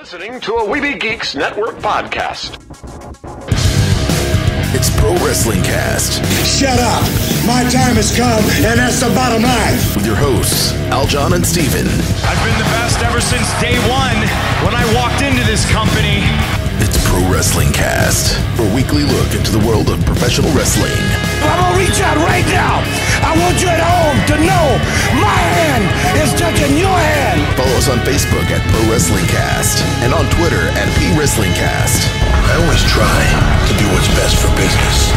Listening to a Weeby Geeks Network podcast. It's Pro Wrestling Cast. Shut up! My time has come, and that's the bottom line. With your hosts, Aljon and Steven. I've been the best ever since day one when I walked into this company. It's Pro Wrestling Cast, a weekly look into the world of professional wrestling. I'm gonna reach out right now. I want you at home to know my hand is touching your hand. Follow us on Facebook at Pro Wrestling Cast and on Twitter at PWrestlingCast. I always try to do what's best for business.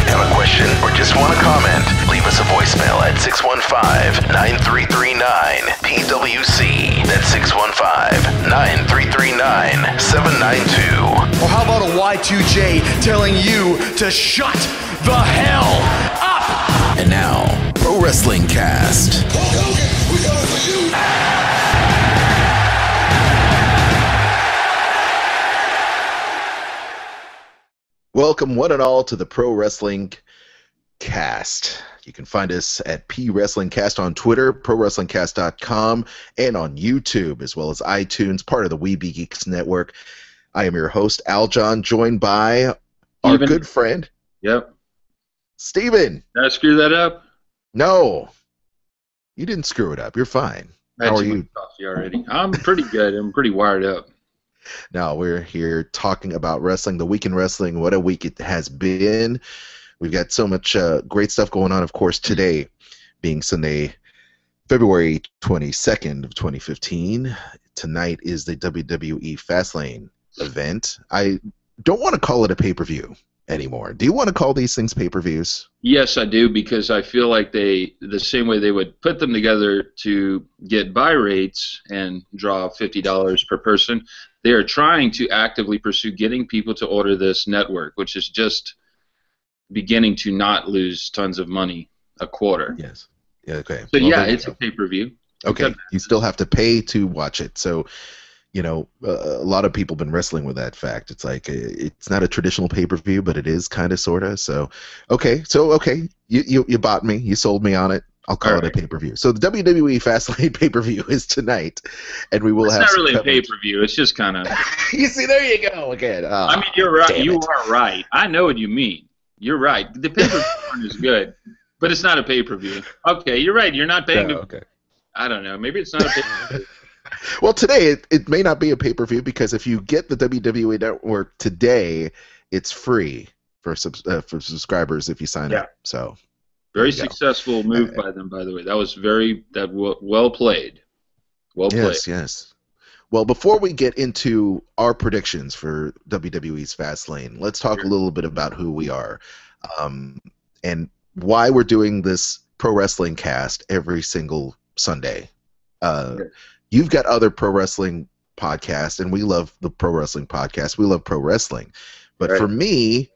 Have a question or just want to comment? Leave us a voicemail at 615-9339-PWC. That's 615-9339-792. Or how about a Y2J telling you to shut the hell up? And now, Pro Wrestling Cast. Hulk Hogan, we're going for you. Welcome, one and all, to the Pro Wrestling Cast. You can find us at PWrestlingCast on Twitter, ProWrestlingCast.com, and on YouTube, as well as iTunes, part of the Weeby Geeks Network. I am your host, Aljon, joined by our good friend, Steven. Did I screw that up? No, you didn't screw it up. You're fine. How are you? Coffee already. I'm pretty good. I'm pretty wired up. Now we're here talking about wrestling, the week in wrestling, what a week it has been. We've got so much great stuff going on, of course, today being Sunday, February 22nd of 2015. Tonight is the WWE Fastlane event. I don't want to call it a pay-per-view anymore. Do you want to call these things pay-per-views? Yes, I do, because I feel like the same way they would put them together to get buy rates and draw $50 per person, they are trying to actively pursue getting people to order this network, which is just beginning to not lose tons of money a quarter. Yes. Yeah, okay. So, well, yeah, it's a pay-per-view. Okay. You still have to pay to watch it. So, you know, a lot of people have been wrestling with that fact. It's like, it's not a traditional pay-per-view, but it is kind of, sort of. So, okay. You bought me. You sold me on it. I'll call it a pay-per-view. So the WWE Fastlane pay-per-view is tonight, and we will have. It's not really a pay-per-view. It's just kind of. You see, there you go again. Oh, I mean, you're right. You are right. I know what you mean. You're right. The pay-per-view is good, but it's not a pay-per-view. Okay, you're right. You're not paying. Okay. I don't know. Maybe it's not a pay-per-view. Well, today it may not be a pay-per-view because if you get the WWE Network today, it's free for subscribers if you sign up. So. Very successful move by them, by the way. That was well played. Well played. Yes. Well, before we get into our predictions for WWE's Fastlane, let's talk a little bit about who we are and why we're doing this Pro Wrestling Cast every single Sunday. You've got other pro wrestling podcasts, and we love the pro wrestling podcast. We love pro wrestling. But for me,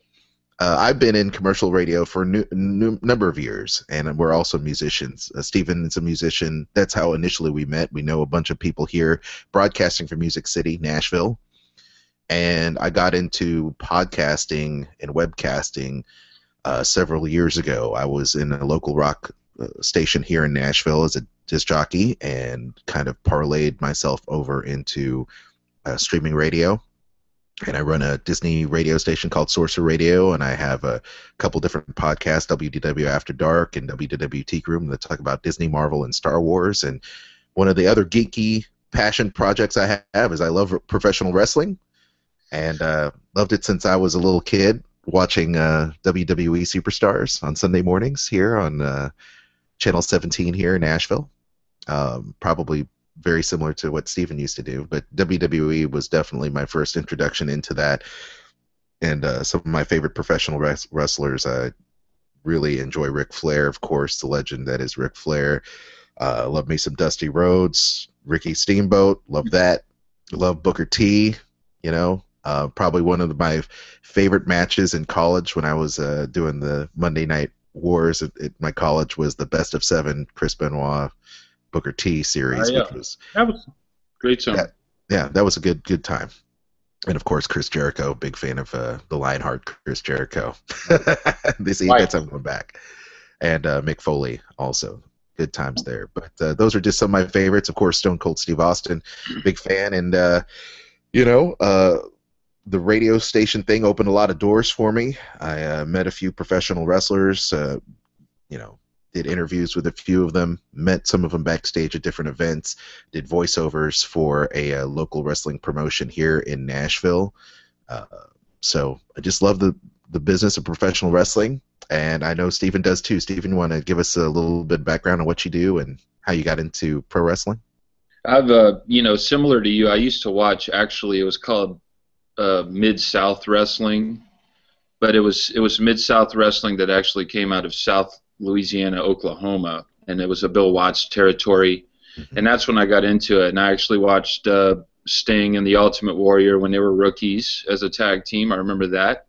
I've been in commercial radio for a number of years, and we're also musicians. Steven is a musician. That's how initially we met. We know a bunch of people here broadcasting from Music City, Nashville. And I got into podcasting and webcasting several years ago. I was in a local rock station here in Nashville as a disc jockey and kind of parlayed myself over into streaming radio. And I run a Disney radio station called Sorcerer Radio, and I have a couple different podcasts, WDW After Dark and WDW Teak Room, that talk about Disney, Marvel, and Star Wars. And one of the other geeky passion projects I have is I love professional wrestling, and loved it since I was a little kid, watching WWE Superstars on Sunday mornings here on Channel 17 here in Nashville. Probably very similar to what Steven used to do, but WWE was definitely my first introduction into that. And some of my favorite professional wrestlers, I really enjoy Ric Flair, of course, the legend that is Ric Flair. Love me some Dusty Rhodes, Ricky Steamboat, love that. Love Booker T, you know. Probably one of my favorite matches in college when I was doing the Monday Night Wars at my college was the Best of 7 Chris Benoit Booker T series, which was that was great song. That was a good time. And of course, Chris Jericho, big fan of the Lionheart Chris Jericho. This event's I'm going back, and Mick Foley also. Good times there. But those are just some of my favorites. Of course, Stone Cold Steve Austin, big fan, and You know, the radio station thing opened a lot of doors for me. I met a few professional wrestlers, you know, did interviews with a few of them, met some of them backstage at different events, did voiceovers for a local wrestling promotion here in Nashville. So I just love the business of professional wrestling, and I know Steven does too. Steven, you want to give us a little bit of background on what you do and how you got into pro wrestling? I've, similar to you, I used to watch, actually, it was called Mid-South Wrestling, but it was Mid-South Wrestling that actually came out of South Louisiana, Oklahoma, and it was a Bill Watts territory, and that's when I got into it, and I actually watched Sting and the Ultimate Warrior when they were rookies as a tag team. I remember that.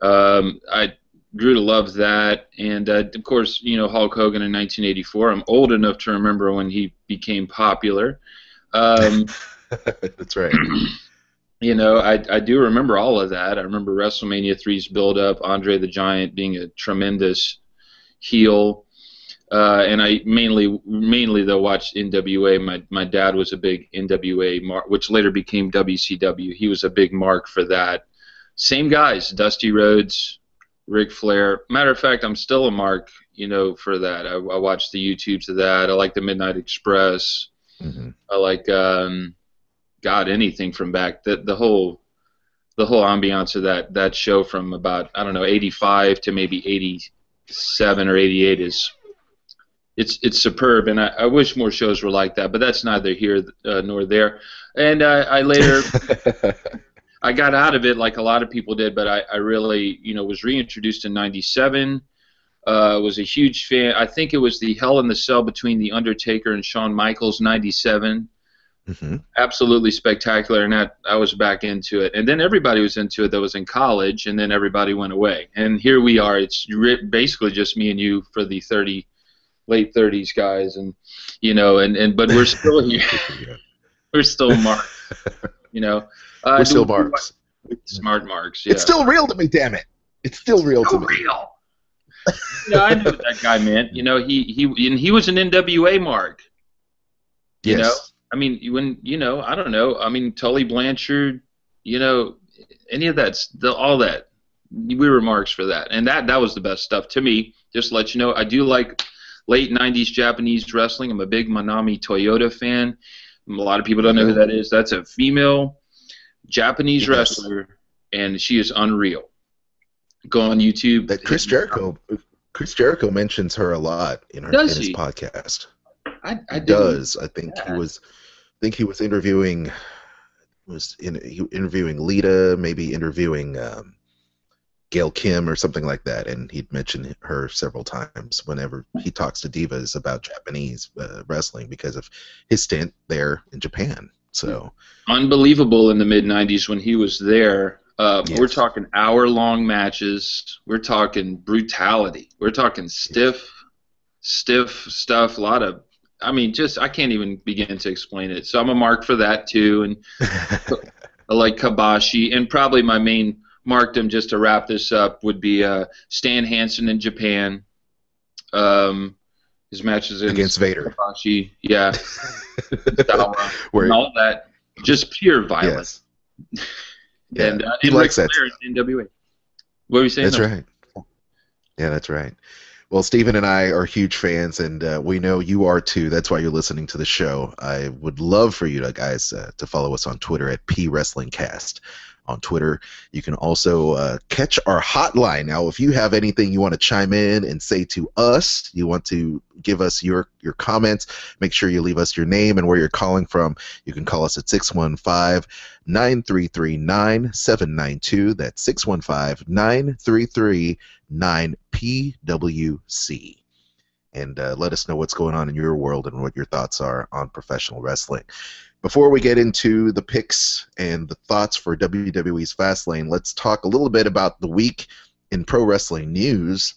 I grew to love that, and of course, Hulk Hogan in 1984. I'm old enough to remember when he became popular. That's right. I do remember all of that. I remember WrestleMania 3's build-up, Andre the Giant being a tremendous heel, and I mainly though watched NWA. My dad was a big NWA mark, which later became WCW. He was a big mark for that. Same guys, Dusty Rhodes, Ric Flair. Matter of fact, I'm still a mark, for that. I watch the YouTubes of that. I like the Midnight Express. I like anything from back the whole ambiance of that show from about 85 to maybe 87 or 88 is it's superb, and I wish more shows were like that, but that's neither here nor there. And I later I got out of it like a lot of people did, but I really was reintroduced in '97. Was a huge fan. I think it was the Hell in the Cell between The Undertaker and Shawn Michaels, '97. Absolutely spectacular, and I was back into it. And then everybody was into it that was in college, and then everybody went away. And here we are. It's basically just me and you for the late 30s guys, and but we're still here. We're still marks. We're still marks. Smart marks. Yeah. It's still real to me, damn it. It's still real to me. Real. I know what that guy meant. He was an NWA mark. Yes. I mean, I don't know. I mean, Tully Blanchard, any of that, all that. We were marks for that, and that was the best stuff to me. Just to let you know, I do like late '90s Japanese wrestling. I'm a big Manami Toyota fan. A lot of people don't know who that is. That's a female Japanese wrestler, and she is unreal. Go on YouTube. That Chris Jericho mentions her a lot in his podcast. I think he was interviewing Lita, maybe interviewing Gail Kim or something like that, and he'd mentioned her several times whenever he talks to divas about Japanese wrestling because of his stint there in Japan. So unbelievable in the mid-'90s when he was there. We're talking hour-long matches. We're talking brutality. We're talking stiff stuff. A lot of, I can't even begin to explain it. So I'm a mark for that too, and I like Kabashi, and probably my main markdom, just to wrap this up, would be Stan Hansen in Japan. His matches against Vader, Kabashi, and all that, just pure violence. Yes. Yeah, and he likes that. In NWA. What were you saying? That's right. Yeah, that's right. Well, Steven and I are huge fans, and we know you are too. That's why you're listening to the show. I would love for you guys to follow us on Twitter at PWrestlingCast. On Twitter, you can also catch our hotline. Now, if you have anything you want to chime in and say to us, you want to give us your comments, make sure you leave us your name and where you're calling from. You can call us at 615-933-9792. That's 615-933-9PWC. And let us know what's going on in your world and what your thoughts are on professional wrestling. Before we get into the picks and the thoughts for WWE's Fastlane, let's talk a little bit about the week in pro wrestling news.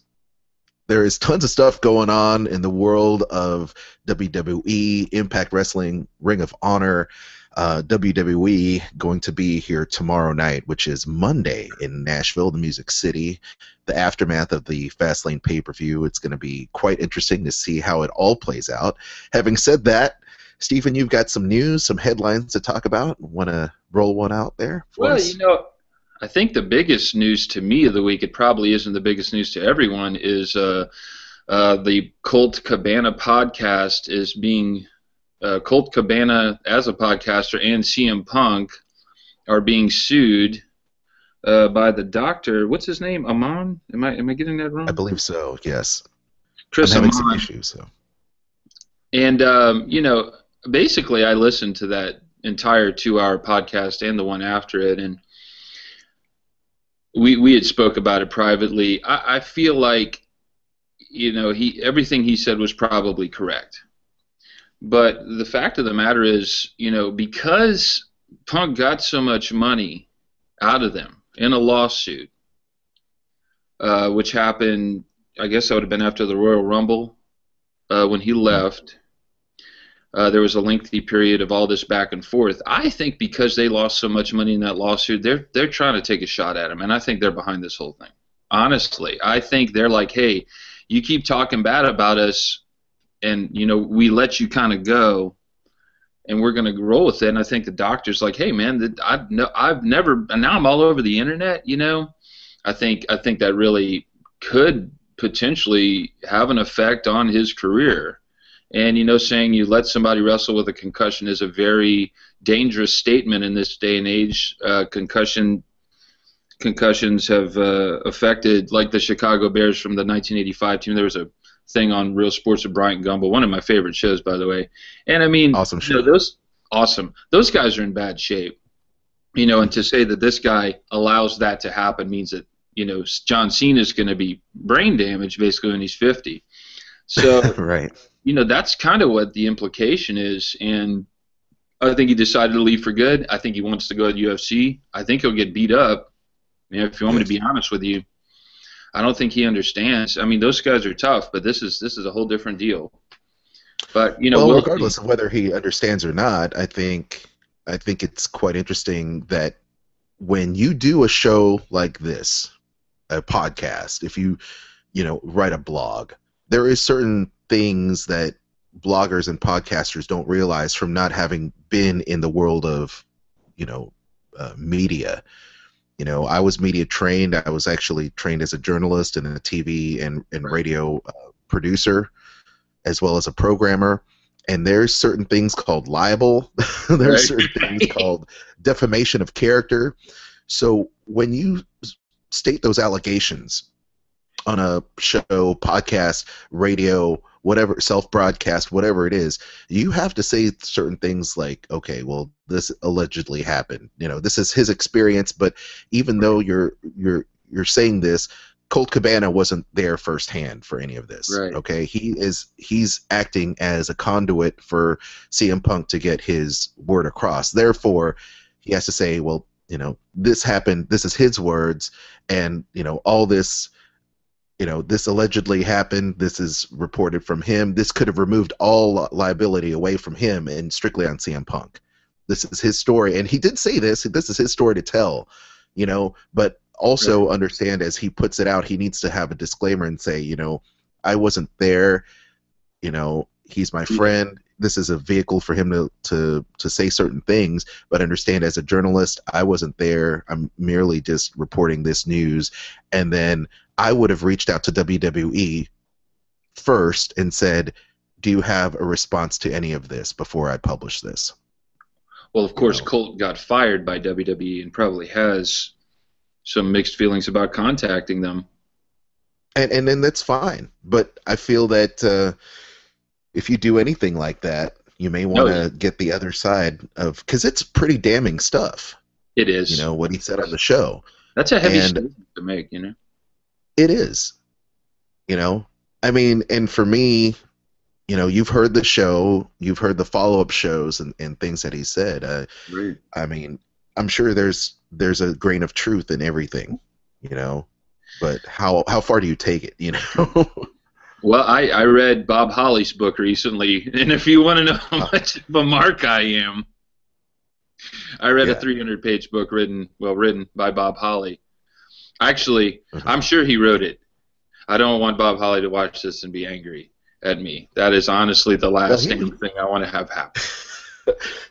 There is tons of stuff going on in the world of WWE, Impact Wrestling, Ring of Honor, WWE going to be here tomorrow night, which is Monday in Nashville, the Music City, the aftermath of the Fastlane pay-per-view. It's going to be quite interesting to see how it all plays out. Having said that, Stephen, you've got some news, some headlines to talk about. Want to roll one out there for Well, us? I think the biggest news to me of the week, it probably isn't the biggest news to everyone, is the Colt Cabana podcast is being Colt Cabana as a podcaster and CM Punk are being sued by the doctor. What's his name? Amon? Am I getting that wrong? I believe so. Yes. Chris I'm having Amon. some issues. So. And basically, I listened to that entire 2-hour podcast and the one after it, and we had spoke about it privately. I feel like everything he said was probably correct. But the fact of the matter is, because Punk got so much money out of them in a lawsuit, which happened, I guess that would have been after the Royal Rumble, when he left. There was a lengthy period of all this back and forth. I think because they lost so much money in that lawsuit, they're trying to take a shot at him, and I think they're behind this whole thing. Honestly, I think they're like, hey, you keep talking bad about us, and we let you kind of go, and we're going to roll with it. And I think the doctor's like, hey, man, I've never, and now I'm all over the internet. I think that really could potentially have an effect on his career. And saying you let somebody wrestle with a concussion is a very dangerous statement in this day and age. Concussions have affected, like the Chicago Bears from the 1985 team. There was a thing on Real Sports with Bryant Gumbel, one of my favorite shows, by the way. And I mean, awesome show. Those guys are in bad shape. And to say that this guy allows that to happen means that John Cena is going to be brain damaged basically when he's 50. So right. That's kind of what the implication is, and I think he decided to leave for good. I think he wants to go to the UFC. I think he'll get beat up. If you want me to be honest with you, I don't think he understands. I mean, those guys are tough, but this is a whole different deal. But regardless of whether he understands or not, I think it's quite interesting that when you do a show like this, a podcast, if you write a blog, there is certain things that bloggers and podcasters don't realize from not having been in the world of media. I was media trained. I was actually trained as a journalist and a TV and radio producer, as well as a programmer. And there's certain things called libel. There's certain things called defamation of character. So when you state those allegations on a show, podcast, radio, whatever, self-broadcast, whatever it is, you have to say certain things like, okay, well, this allegedly happened. This is his experience, but even though you're saying this, Colt Cabana wasn't there firsthand for any of this. Right. Okay, he's acting as a conduit for CM Punk to get his word across. Therefore, he has to say, well, this happened. This is his words, and all this. This allegedly happened. This is reported from him. This could have removed all liability away from him and strictly on CM Punk. This is his story, and he did say this. This is his story to tell, but also understand as he puts it out, he needs to have a disclaimer and say, I wasn't there. He's my friend. This is a vehicle for him to say certain things, but understand as a journalist, I wasn't there. I'm merely just reporting this news. And then I would have reached out to WWE first and said, do you have a response to any of this before I publish this? Well, of course, Colt got fired by WWE and probably has some mixed feelings about contacting them. And then that's fine. But I feel that if you do anything like that, you may want to get the other side of, because it's pretty damning stuff. It is. What he said on the show. That's a heavy statement to make, It is. I mean, and for me, you've heard the show, you've heard the follow-up shows and things that he said. Right. I mean, I'm sure there's a grain of truth in everything, but how far do you take it, Well, I read Bob Holly's book recently, and if you want to know how much of a mark I am, I read a 300-page book written by Bob Holly. Actually, I'm sure he wrote it. I don't want Bob Holly to watch this and be angry. at me. That is honestly the last thing I want to have happen.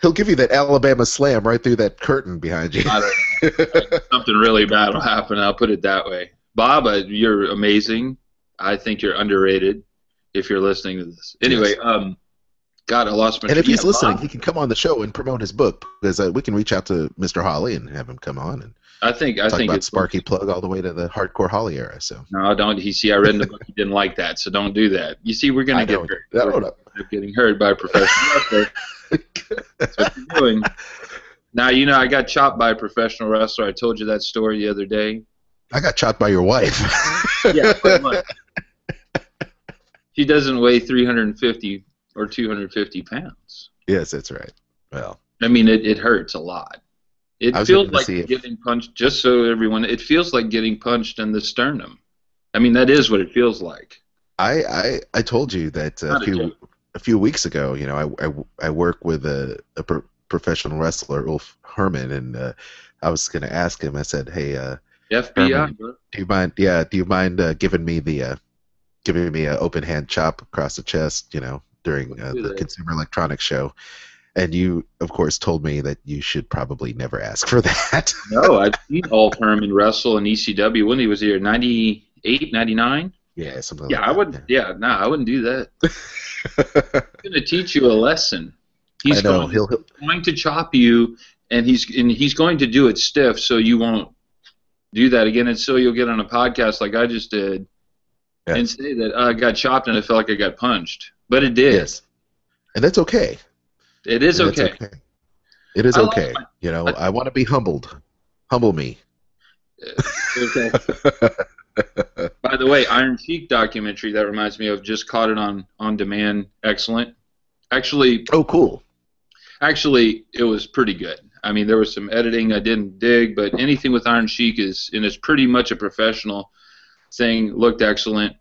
He'll give you that Alabama slam right through that curtain behind you. Something really bad will happen. I'll put it that way. Bob, you're amazing. I think you're underrated if you're listening to this. Anyway, Yes. God, I lost my. And if he's listening, Bob? he can come on the show and promote his book, because we can reach out to Mr. Holly and have him come on and I think about Sparky Plug all the way to the hardcore Holly era. So no, don't. I read in the book he didn't like that, so don't do that. You see, we're gonna get hurt. We're getting hurt by a professional wrestler. That's what you're doing. Now, I got chopped by a professional wrestler. I told you that story the other day. I got chopped by your wife. Yeah, pretty much. She doesn't weigh 350 or 250 pounds. Yes, that's right. Well, I mean, it hurts a lot. It feels like getting punched, just so everyone, it feels like getting punched in the sternum. I mean, that is what it feels like. I told you that a few weeks ago, I work with a professional wrestler, Ulf Herman, and I was going to ask him. I said, "Hey, FBI, Herman, do you mind? Yeah, do you mind giving me an open hand chop across the chest? During the Consumer Electronics Show?" And you, of course, told me that you should probably never ask for that. No, I've seen Ulf Herman wrestle in ECW when he was here, 98, 99. Yeah, something like that. I wouldn't. Yeah, no, I wouldn't do that. He's going to teach you a lesson. He's going to chop you, and he's going to do it stiff, so you won't do that again, and so you'll get on a podcast like I just did and say that I got chopped and I felt like I got punched, but it did. Yes, and that's okay. It is okay. It is okay. I want to be humbled. Humble me. Okay. By the way, Iron Sheik documentary, that reminds me of, just caught it on demand. Excellent. Actually. Oh, cool. Actually, it was pretty good. I mean, there was some editing I didn't dig, but anything with Iron Sheik is pretty much a professional thing. Looked excellent.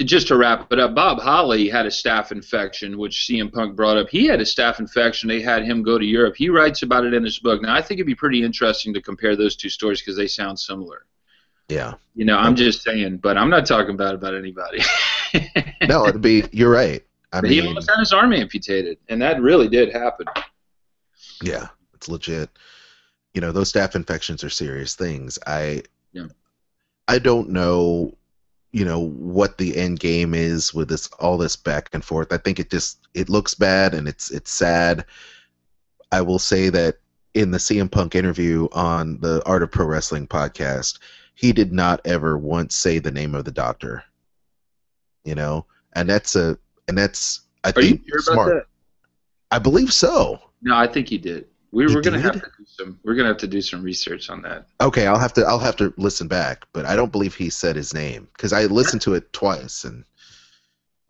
Just to wrap it up, Bob Holly had a staph infection, which CM Punk brought up. He had a staph infection. They had him go to Europe. He writes about it in his book. Now, I think it'd be pretty interesting to compare those two stories because they sound similar. Yeah. I'm just saying, but I'm not talking bad about anybody. No, you're right. He almost had his arm amputated, and that really did happen. Yeah, it's legit. Those staph infections are serious things. I don't know, what the end game is with all this back and forth. I think it looks bad and it's sad. I will say that in the CM Punk interview on the Art of Pro Wrestling podcast, he did not ever once say the name of the doctor. And that's I think you sure smart. about that? I believe so. No, I think he did. We're gonna have to do some research on that. Okay, I'll have to listen back, but I don't believe he said his name because I listened to it twice, and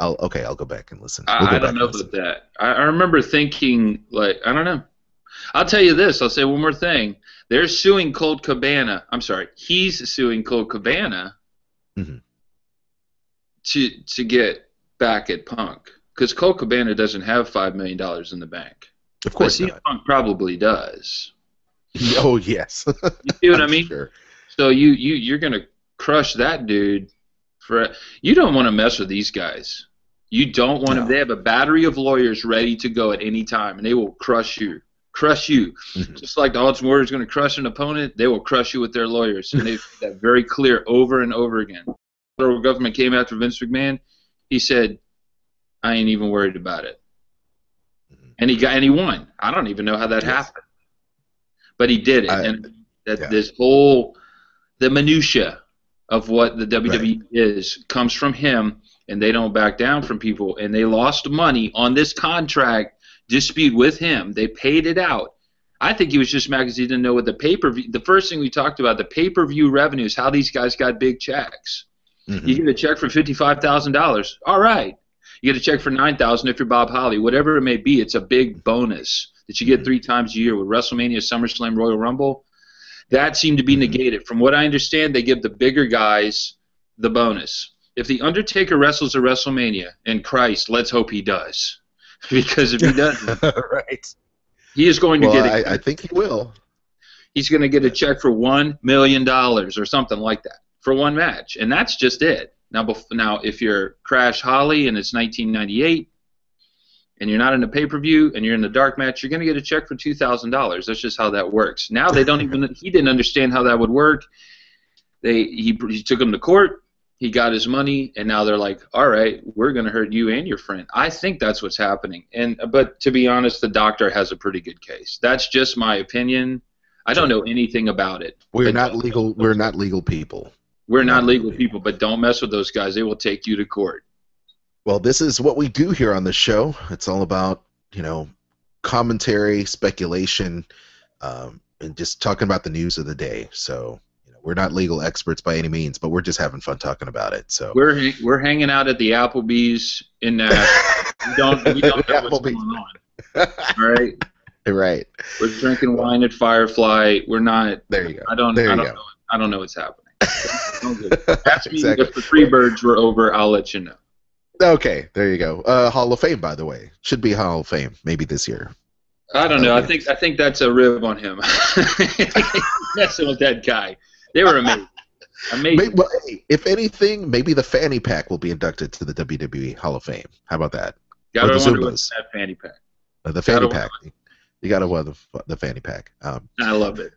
I'll go back and listen. I don't know about that. I remember thinking, like, I don't know. I'll tell you this. I'll say one more thing. They're suing Colt Cabana. I'm sorry. He's suing Colt Cabana to get back at Punk because Colt Cabana doesn't have $5 million in the bank. Of course not. Punk probably does. Oh, yes. You see what I mean? Sure. So you're going to crush that dude. You don't want to mess with these guys. You don't want to. They have a battery of lawyers ready to go at any time, and they will crush you. Just like the Ultimate Warrior is going to crush an opponent, they will crush you with their lawyers. And they've made that very clear over and over again. The federal government came after Vince McMahon. He said, I ain't even worried about it. And he won. I don't even know how that happened. But he did it. This whole, the minutia of what the WWE is comes from him, and they don't back down from people. And they lost money on this contract dispute with him. They paid it out. I think he was just mad because he didn't know what the pay-per-view, the first thing we talked about, the pay-per-view revenues, how these guys got big checks. You get a check for $55,000. All right. You get a check for $9,000 if you're Bob Holly. Whatever it may be, it's a big bonus that you get 3 times a year with WrestleMania, SummerSlam, Royal Rumble. That seemed to be negated. From what I understand, they give the bigger guys the bonus. If The Undertaker wrestles at WrestleMania, and Christ, let's hope he does. Because if he doesn't, he is going to get a check. I think he will. He's going to get a check for $1 million or something like that for one match. And that's just it. Now, if you're Crash Holly and it's 1998, and you're not in a pay-per-view and you're in the dark match, you're going to get a check for $2,000. That's just how that works. Now they don't even. He didn't understand how that would work. He took him to court. He got his money, and now they're like, all right, we're going to hurt you and your friend. I think that's what's happening. But to be honest, the doctor has a pretty good case. That's just my opinion. I don't know anything about it. We're not legal. We're not legal people. We're not legal people, but don't mess with those guys. They will take you to court. Well, this is what we do here on the show. It's all about, commentary, speculation, and just talking about the news of the day. So, we're not legal experts by any means, but we're just having fun talking about it. So we're hanging out at the Applebee's in Nashville. we don't know what's going on. All right. Right. We're drinking wine at Firefly. We're not. There you go. I don't know what's happening. Ask me Exactly. if the Freebirds were over. I'll let you know. Okay, there you go. Hall of Fame, by the way, should be Hall of Fame maybe this year. I don't know. I think that's a rib on him. Messing with that guy. They were amazing. Amazing. Well, hey, if anything, maybe the fanny pack will be inducted to the WWE Hall of Fame. How about that? Gotta Or the wonder what's Zumbas. that fanny pack. The fanny pack. You got to wear the fanny pack. I love it.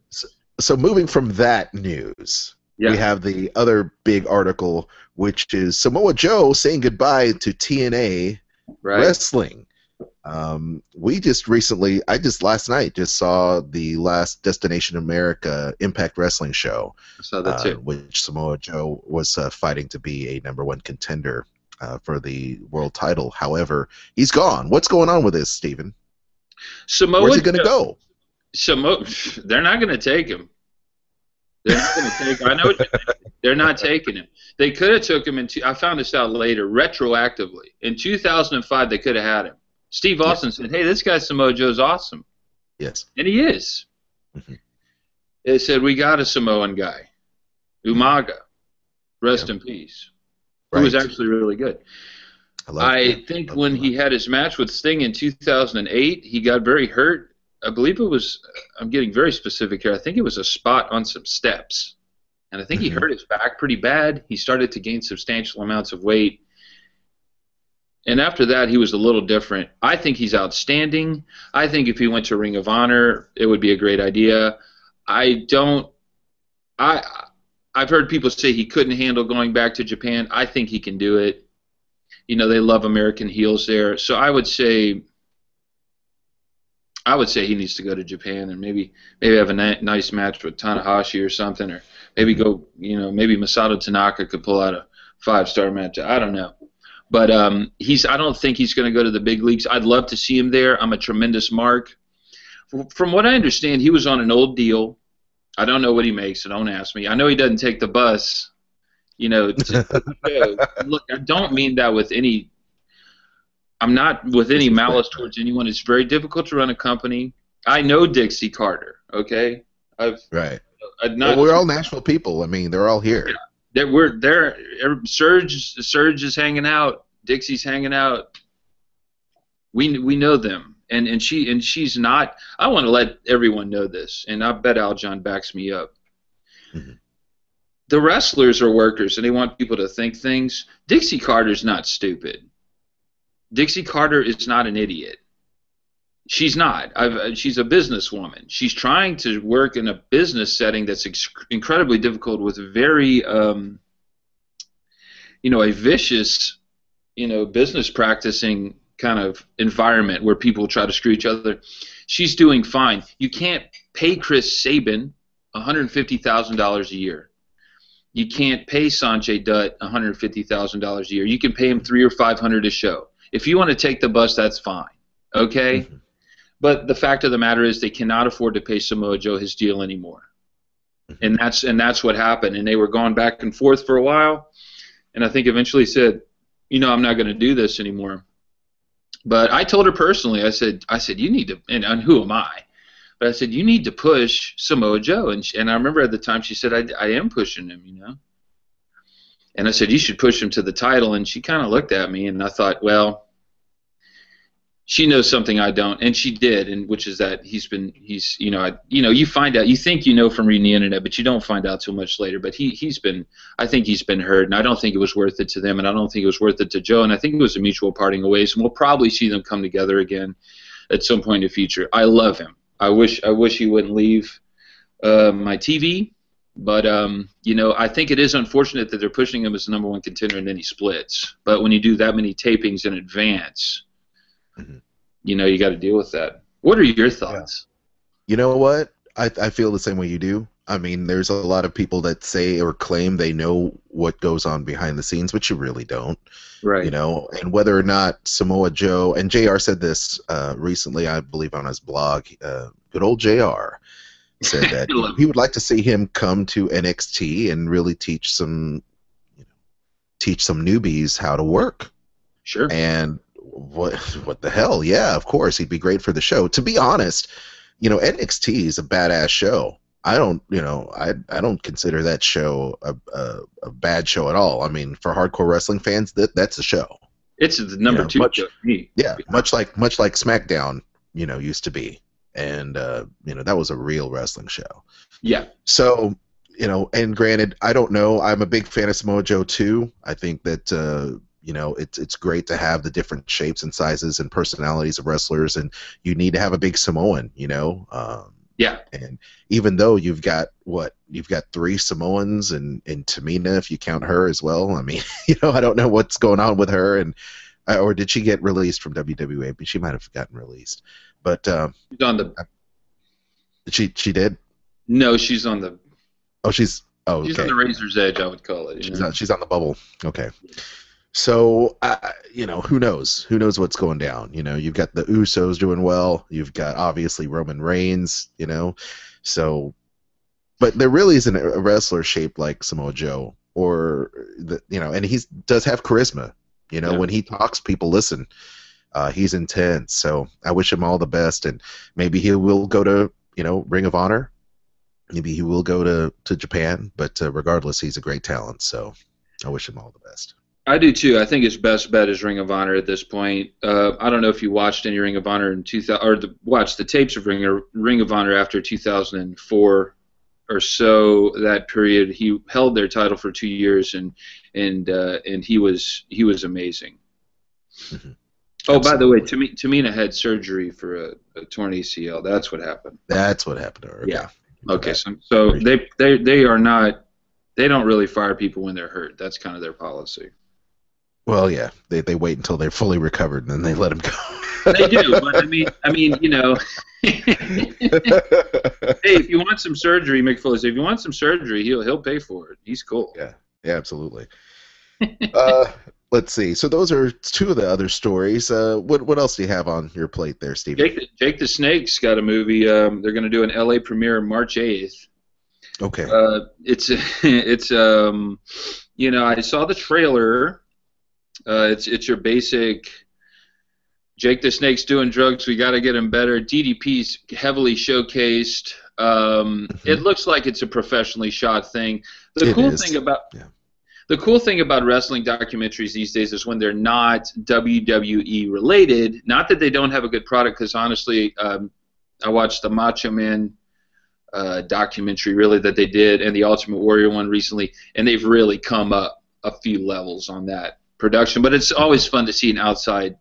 So moving from that news, we have the other big article, which is Samoa Joe saying goodbye to TNA Wrestling. We just recently, last night just saw the last Destination America Impact Wrestling show. I saw that too. Which Samoa Joe was fighting to be a #1 contender for the world title. However, he's gone. What's going on with this, Steven? Where's he going to go? They're not going to take him. They're not going to take him. I know what you're thinking. They're not taking him. They could have took him I found this out later, retroactively. In 2005, they could have had him. Steve Austin said, hey, this guy Samoa Joe's awesome. Yes. And he is. Mm-hmm. They said, we got a Samoan guy, Umaga, rest in peace, who was actually really good. I think when he had his match with Sting in 2008, he got very hurt. I believe it was, I'm getting very specific here, I think it was a spot on some steps. And I think he hurt his back pretty bad. He started to gain substantial amounts of weight. And after that, he was a little different. I think he's outstanding. I think if he went to Ring of Honor, it would be a great idea. I've heard people say he couldn't handle going back to Japan. I think he can do it. They love American heels there. So I would say he needs to go to Japan and maybe have a nice match with Tanahashi or something, or maybe go, maybe Masato Tanaka could pull out a 5-star match. I don't know. But I don't think he's going to go to the big leagues. I'd love to see him there. I'm a tremendous mark. From what I understand, he was on an old deal. I don't know what he makes, so don't ask me. I know he doesn't take the bus. Look, I don't mean that with any. I'm not with any malice towards anyone. It's very difficult to run a company. I know Dixie Carter. Okay, we're all Nashville people. I mean, they're all here. Yeah. Serge is hanging out. Dixie's hanging out. We know them, and she's not. I want to let everyone know this, and I bet Al John backs me up. Mm-hmm. The wrestlers are workers, and they want people to think things. Dixie Carter's not stupid. Dixie Carter is not an idiot. She's not. She's a businesswoman. She's trying to work in a business setting that's incredibly difficult with very, a vicious, business practicing kind of environment where people try to screw each other. She's doing fine. You can't pay Chris Sabin $150,000 a year. You can't pay Sanjay Dutt $150,000 a year. You can pay him $300 or $500 a show. If you want to take the bus, that's fine. Okay? Mm-hmm. But the fact of the matter is they cannot afford to pay Samoa Joe his deal anymore. Mm-hmm. And that's what happened. And they were going back and forth for a while. And I think eventually said, I'm not going to do this anymore. But I told her personally, I said, you need to, and who am I? But I said, you need to push Samoa Joe. And I remember at the time she said, I am pushing him, And I said, you should push him to the title. And she kind of looked at me, and I thought, well, She knows something I don't, and she did, and which is that you find out, you think you know from reading the internet, but you don't find out too much later. But I think he's been hurt, and I don't think it was worth it to them, and I don't think it was worth it to Joe, and I think it was a mutual parting of ways, and we'll probably see them come together again at some point in the future. I love him. I wish he wouldn't leave my TV, but I think it is unfortunate that they're pushing him as the number one contender, and then he splits. But when you do that many tapings in advance. Mm-hmm. You got to deal with that. What are your thoughts? You know what? I feel the same way you do. I mean, there's a lot of people that say or claim they know what goes on behind the scenes, but you really don't. Right. And whether or not Samoa Joe, and JR said this recently, I believe on his blog, good old JR said that he would like to see him come to NXT and really teach some newbies how to work. Sure. And what the hell? Yeah, of course, he'd be great for the show. To be honest, NXT is a badass show. I don't consider that show a bad show at all. I mean, for hardcore wrestling fans, that's a show. It's the number two show for me. Yeah, much like SmackDown, used to be, and that was a real wrestling show. Yeah. So, and granted, I don't know. I'm a big fan of Samoa Joe too. I think that it's great to have the different shapes and sizes and personalities of wrestlers, and you need to have a big Samoan, Yeah. And even though you've got 3 Samoans and Tamina, if you count her as well. I mean, I don't know what's going on with her, and or did she get released from WWE? I mean, she might have gotten released, but she's on the. She did. No, she's on the. Oh, she's She's on the razor's edge, I would call it. She's on the bubble. Okay. So, who knows? Who knows what's going down? You've got the Usos doing well. You've got, obviously, Roman Reigns, So, but there really isn't a wrestler shaped like Samoa Joe. And he does have charisma. When he talks, people listen. He's intense. So, I wish him all the best. And maybe he will go to, Ring of Honor. Maybe he will go to Japan. But regardless, he's a great talent. So, I wish him all the best. I do too. I think his best bet is Ring of Honor at this point. I don't know if you watched any Ring of Honor in 2000 or watched the tapes of Ring of Honor after 2004 or so. That period, he held their title for 2 years, and he was amazing. Mm-hmm. Oh, by the way, Tamina had surgery for a torn ACL. That's what happened. That's what happened to her. Yeah. Okay. So they are not. They don't really fire people when they're hurt. That's kind of their policy. Well, yeah, they wait until they're fully recovered and then they let them go. They do, but I mean, hey, if you want some surgery, Mick Foley said, if you want some surgery, he'll pay for it. He's cool. Yeah, absolutely. Let's see. So those are 2 of the other stories. What else do you have on your plate there, Steve? Jake the Snake's got a movie. They're going to do an LA premiere March 8th. Okay. It's I saw the trailer. It's your basic Jake the Snake's doing drugs, we got to get him better. DDP's heavily showcased. It looks like it's a professionally shot thing. The cool thing about wrestling documentaries these days is when they're not WWE related. Not that they don't have a good product, because honestly, I watched the Macho Man documentary really that they did, and the Ultimate Warrior one recently, and they've really come up a few levels on that production. But it's always fun to see an outside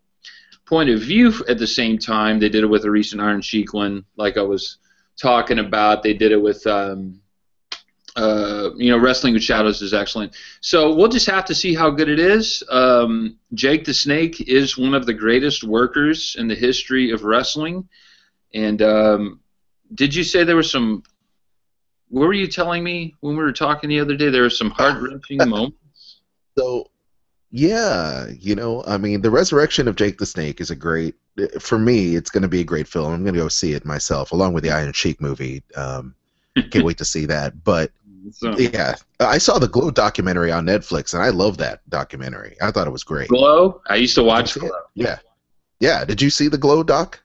point of view. At the same time, they did it with a recent Iron Sheik one, like I was talking about. They did it with Wrestling with Shadows is excellent. So we'll just have to see how good it is. Jake the Snake is one of the greatest workers in the history of wrestling. And did you say there was some? What were you telling me when we were talking the other day? There were some heart-wrenching moments. So, yeah, I mean, the resurrection of Jake the Snake is for me, it's going to be a great film. I'm going to go see it myself, along with the Iron Sheik movie. Can't wait to see that. But, yeah, I saw the Glow documentary on Netflix, and I love that documentary. I thought it was great. Glow? I used to watch Glow. Yeah. Yeah, did you see the Glow doc?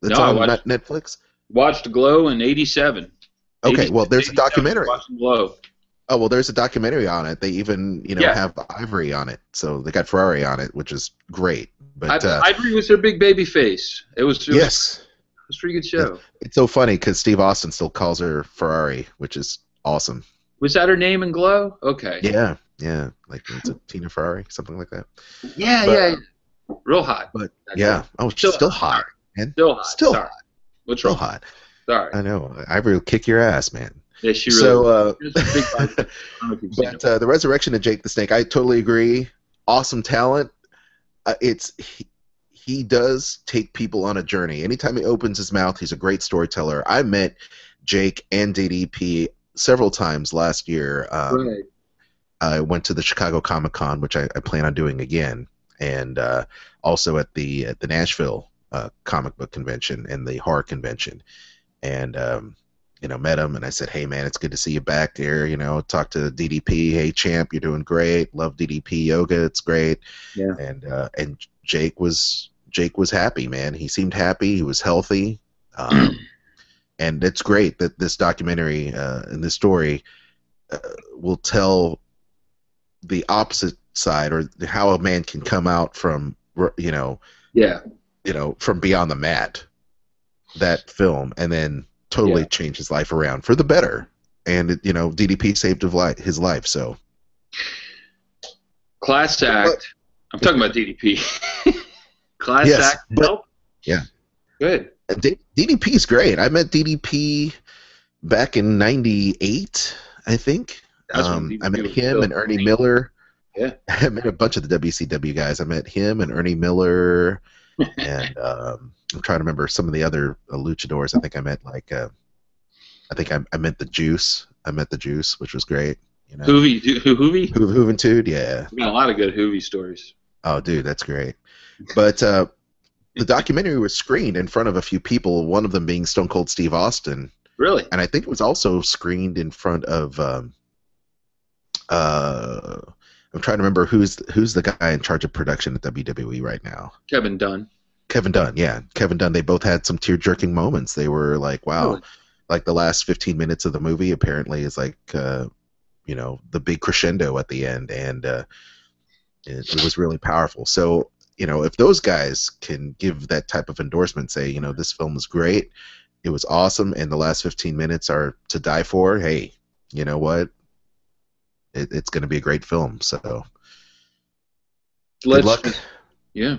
That's on Netflix? Watched Glow in '87. Okay, well, there's a documentary. Watching Glow. Oh well, there's a documentary on it. They even Yeah. have Ivory on it, so they got Ferrari on it, which is great. But Ivory was their big baby face. It was yes, a pretty good show. it's so funny because Steve Austin still calls her Ferrari, which is awesome. Was that her name in Glow? Okay. Yeah, like it's a Tina Ferrari, something like that. Yeah. Real hot. But That's yeah, it. oh, she's still hot, man. Still hot. Still Sorry. hot. What's Still wrong? hot. Sorry. I know. Ivory will kick your ass, man. Yeah, she really. So, She was a big body. I don't know if you've seen but it. the resurrection of Jake the Snake, I totally agree. Awesome talent. He does take people on a journey. Anytime he opens his mouth, he's a great storyteller. I met Jake and DDP several times last year. Right. I went to the Chicago Comic-Con, which I plan on doing again, and also at the Nashville comic book convention and the horror convention, and met him, and I said, "Hey man, it's good to see you back there." Talk to DDP. "Hey champ, you're doing great. Love DDP yoga. It's great." Yeah. And Jake was happy, man. He seemed happy. He was healthy, and it's great that this documentary and this story will tell the opposite side, or how a man can come out from from beyond the mat, that film, and then totally change his life around for the better. And DDP saved his life. So Class act. I'm talking about DDP. Class yes, act. but, Help? yeah, Good. DDP is great. I met DDP back in '98, I think. That's when DDP I met was him still and Ernie great. Miller. Yeah. I met a bunch of the WCW guys. I met him and Ernie Miller, and I'm trying to remember some of the other luchadors. I think I met I met the Juice. I met the Juice, which was great. Hoovy? Juventud, yeah. We got a lot of good Hoovy stories. Oh, dude, that's great. But the documentary was screened in front of a few people, one of them being Stone Cold Steve Austin. Really? And I think it was also screened in front of I'm trying to remember who's the guy in charge of production at WWE right now. Kevin Dunn. Kevin Dunn, yeah. Kevin Dunn, they both had some tear-jerking moments. They were like, wow. Really? Like the last 15 minutes of the movie apparently is like the big crescendo at the end, and it was really powerful. So, if those guys can give that type of endorsement, say, this film is great, it was awesome, and the last 15 minutes are to die for, hey, you know what? It's going to be a great film. So, good luck. Yeah.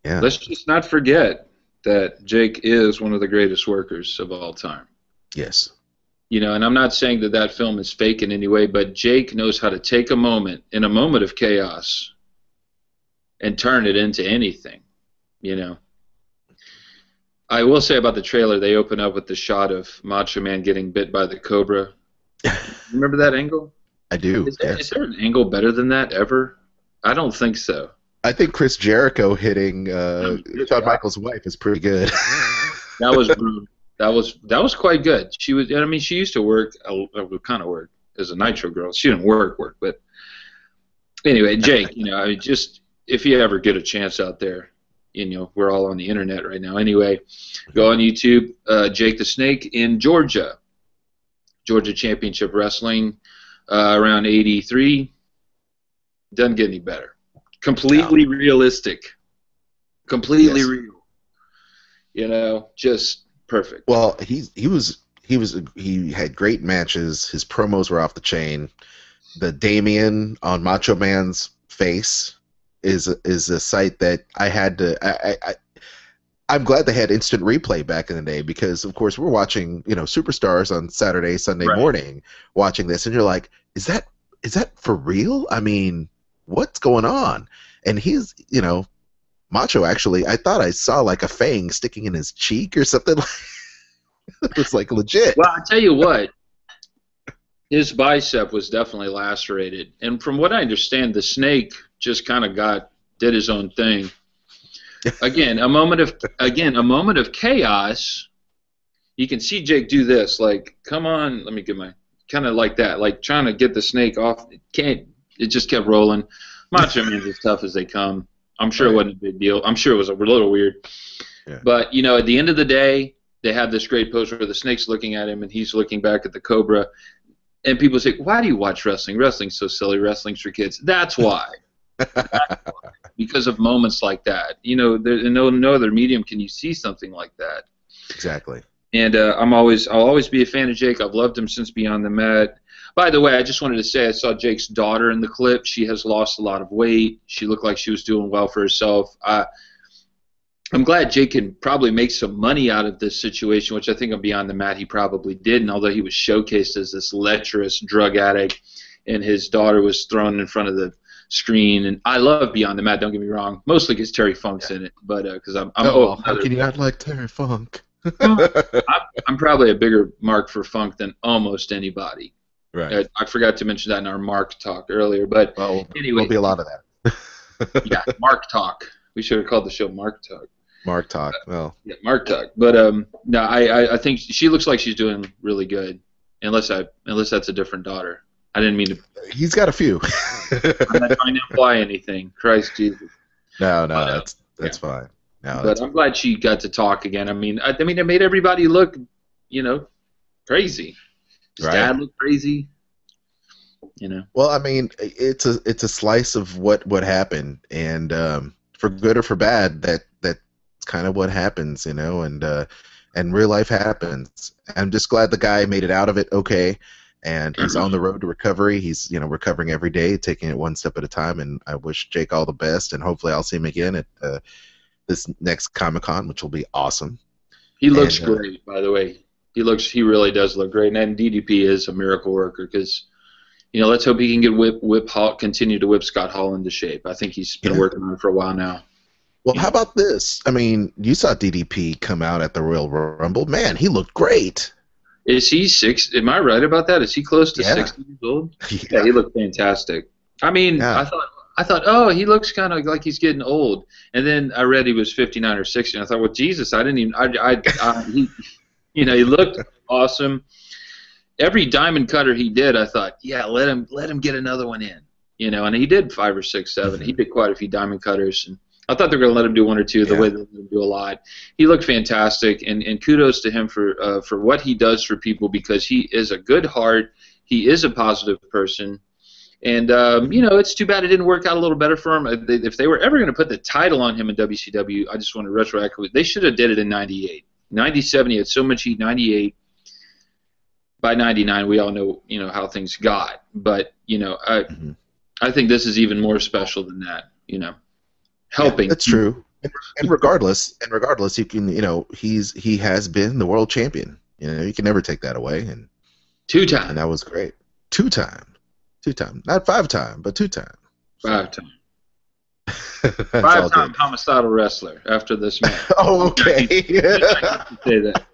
Yeah. Let's just not forget that Jake is one of the greatest workers of all time. Yes. And I'm not saying that film is fake in any way, but Jake knows how to take a moment of chaos and turn it into anything, I will say about the trailer, they open up with the shot of Macho Man getting bit by the cobra. Remember that angle? I do. Is there an angle better than that ever? I don't think so. I think Chris Jericho hitting Shawn Michaels' wife is pretty good. That was brutal. That was quite good. She was. I mean, she used to work kind of work as a Nitro girl. She didn't work, but anyway, Jake. Just if you ever get a chance out there, we're all on the internet right now. Anyway, go on YouTube. Jake the Snake in Georgia Championship Wrestling, around '83. Doesn't get any better. Completely realistic. Completely real. Just perfect. Well, he had great matches. His promos were off the chain. The Damien on Macho Man's face is a sight that I had to. I'm glad they had instant replay back in the day, because of course we're watching Superstars on Saturday, Sunday morning, watching this, and you're like, is that for real? I mean, what's going on? And he's Macho, actually, I thought I saw like a fang sticking in his cheek or something. It was like legit. Well, I tell you what, his bicep was definitely lacerated, and from what I understand, the Snake just kind of did his own thing. Again, a moment of chaos. You can see Jake do this, like, come on, let me get my kind of like that, like trying to get the Snake off. It just kept rolling. Macho Man's as tough as they come. I'm sure it wasn't a big deal. I'm sure it was a little weird. Yeah. But, at the end of the day, they have this great pose where the Snake's looking at him and he's looking back at the Cobra. And people say, why do you watch wrestling? Wrestling's so silly. Wrestling's for kids. That's why. That's why. Because of moments like that. You know, in no other medium can you see something like that. Exactly. And I'll always be a fan of Jake. I've loved him since Beyond the Mat. By the way, I just wanted to say I saw Jake's daughter in the clip. She has lost a lot of weight. She looked like she was doing well for herself. I'm glad Jake can probably make some money out of this situation, which I think on Beyond the Mat he probably did. And although he was showcased as this lecherous drug addict and his daughter was thrown in front of the screen, and I love Beyond the Mat, don't get me wrong, mostly because Terry Funk's in it, but because I'm how can you not like Terry Funk? I'm probably a bigger mark for Funk than almost anybody. Right. I forgot to mention that in our Mark Talk earlier, but anyway, there'll be a lot of that. Yeah, Mark Talk. We should have called the show Mark Talk. Mark Talk. Well, yeah, Mark Talk. But no, I think she looks like she's doing really good, unless that's a different daughter. I didn't mean to. He's got a few. I'm not trying to imply anything. Christ Jesus. No, that's fine. No, but I'm glad she got to talk again. I mean, it made everybody look, crazy. His dad looked crazy. Well, I mean, it's a slice of what happened, and for good or for bad, that's kind of what happens, and real life happens. I'm just glad the guy made it out of it okay, and he's on the road to recovery. He's recovering every day, taking it one step at a time, and I wish Jake all the best, and hopefully I'll see him again at this next Comic-Con, which will be awesome. He looks great, by the way. He really does look great, and DDP is a miracle worker because, let's hope he can get continue to whip Scott Hall into shape. I think he's been working on it for a while now. Well, how about this? I mean, you saw DDP come out at the Royal Rumble. Man, he looked great. Is he 6? Am I right about that? Is he close to 60 years old? Yeah, he looked fantastic. I mean, I thought, oh, he looks kind of like he's getting old. And then I read he was 59 or 60. And I thought, well, Jesus, I didn't even. He looked awesome. Every diamond cutter he did, I thought, yeah, let him get another one in. And he did 5 or 6, 7. He did quite a few diamond cutters, and I thought they were going to let him do 1 or 2. The way they let him do a lot, he looked fantastic, and kudos to him for what he does for people, because he is a good heart. He is a positive person, and it's too bad it didn't work out a little better for him. If they were ever going to put the title on him in WCW, I just want to retroactively, they should have did it in '98, '97. He had so much heat. '98. By '99, we all know how things got, but I think this is even more special than that. Helping. Yeah, that's true. And regardless, you can he has been the world champion. You can never take that away. And 2-time. And that was great. 2-time, not 5-time, but 2-time. 5-time. 5-time homicidal wrestler after this match. Oh, okay. Say that.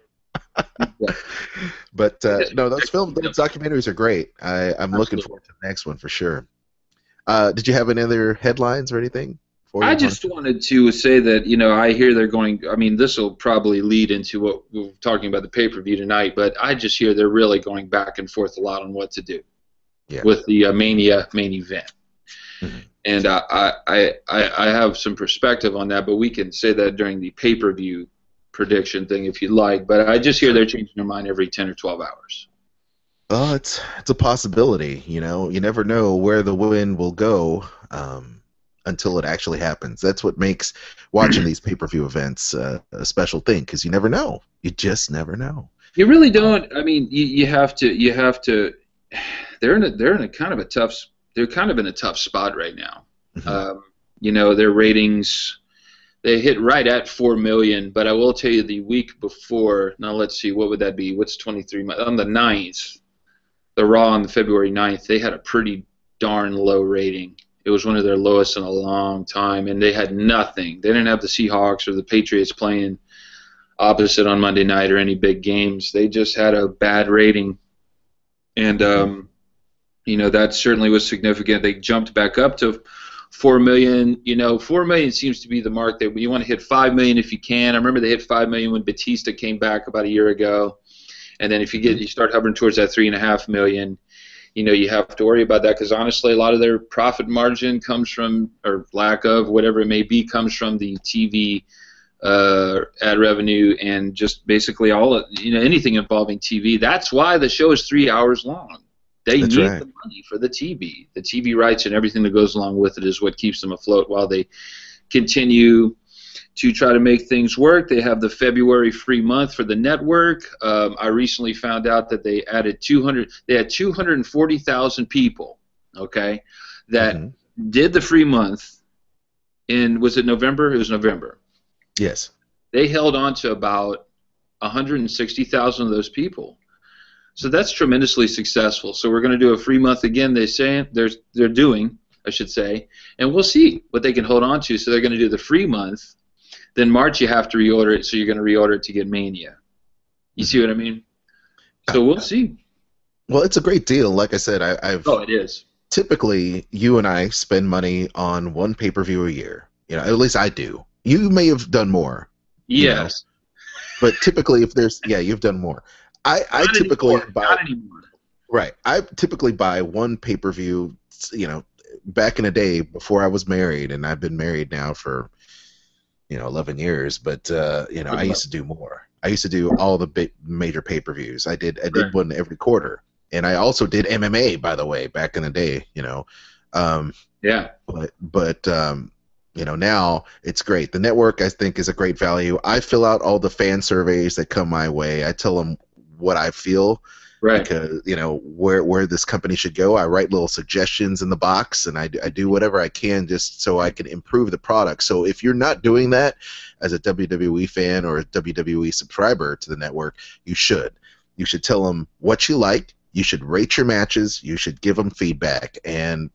But no, those documentaries are great. I'm looking forward to the next one for sure. Did you have any other headlines or anything? I just wanted to say that I hear they're going. I mean, this will probably lead into what we're talking about the pay-per-view tonight. But I just hear they're really going back and forth a lot on what to do with the Mania main event. Mm-hmm. And I have some perspective on that, but we can say that during the pay-per-view prediction thing if you'd like. But I just hear they're changing their mind every 10 or 12 hours. Well, it's a possibility. You never know where the wind will go until it actually happens. That's what makes watching these pay-per-view events a special thing, because you never know. You just never know. You really don't. I mean, you have to. They're in a kind of a tough. They're kind of in a tough spot right now. Mm-hmm. Their ratings, they hit right at 4 million. But I will tell you, the week before. Now let's see, what would that be? What's 23 on the 9th? The Raw on the February 9th, they had a pretty darn low rating. It was one of their lowest in a long time, and they had nothing. They didn't have the Seahawks or the Patriots playing opposite on Monday night or any big games. They just had a bad rating, and that certainly was significant. They jumped back up to 4 million. 4 million seems to be the mark that you want to hit 5 million if you can. I remember they hit 5 million when Batista came back about a year ago, and then if you start hovering towards that 3.5 million. You have to worry about that, because honestly, a lot of their profit margin comes from, or lack of, whatever it may be, comes from the TV ad revenue and just basically all anything involving TV. That's why the show is 3 hours long. They That's need right. the money for the TV. The TV rights and everything that goes along with it is what keeps them afloat while they continue to try to make things work. They have the February free month for the network. I recently found out that they added 200. They had 240,000 people, okay, that did the free month. Was it November? It was November. Yes. They held on to about 160,000 of those people. So that's tremendously successful. So we're going to do a free month again. They say they're doing, I should say, and we'll see what they can hold on to. So they're going to do the free month. Then March you have to reorder it. So you're going to reorder it to get Mania. You see what I mean? So we'll see. Well, it's a great deal. Like I said, it is. Typically, you and I spend money on one pay-per-view a year. At least I do. You may have done more. Yes. But typically, if there's, you've done more. I typically buy. Not anymore. Right. I typically buy one pay-per-view. Back in the day before I was married, and I've been married now for 11 years. But I used to do more. I used to do all the big major pay-per-views. I did one every quarter. And I also did MMA, by the way, back in the day, Yeah. But now it's great. The network, I think, is a great value. I fill out all the fan surveys that come my way. I tell them what I feel, right? Because where this company should go. I write little suggestions in the box, and I do whatever I can just so I can improve the product. So if you're not doing that as a WWE fan or a WWE subscriber to the network, you should. You should tell them what you like. You should rate your matches. You should give them feedback, and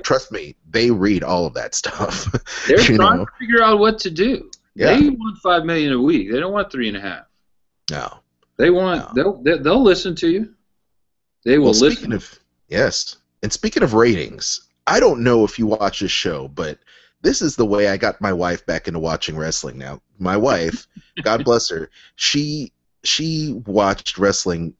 trust me, they read all of that stuff. They're trying to figure out what to do. Yeah. They want $5 million a week. They don't want 3.5. No. They want. No. They'll listen to you. They will listen. Yes, and speaking of ratings, I don't know if you watch this show, but this is the way I got my wife back into watching wrestling. Now, my wife, God bless her, she watched wrestling.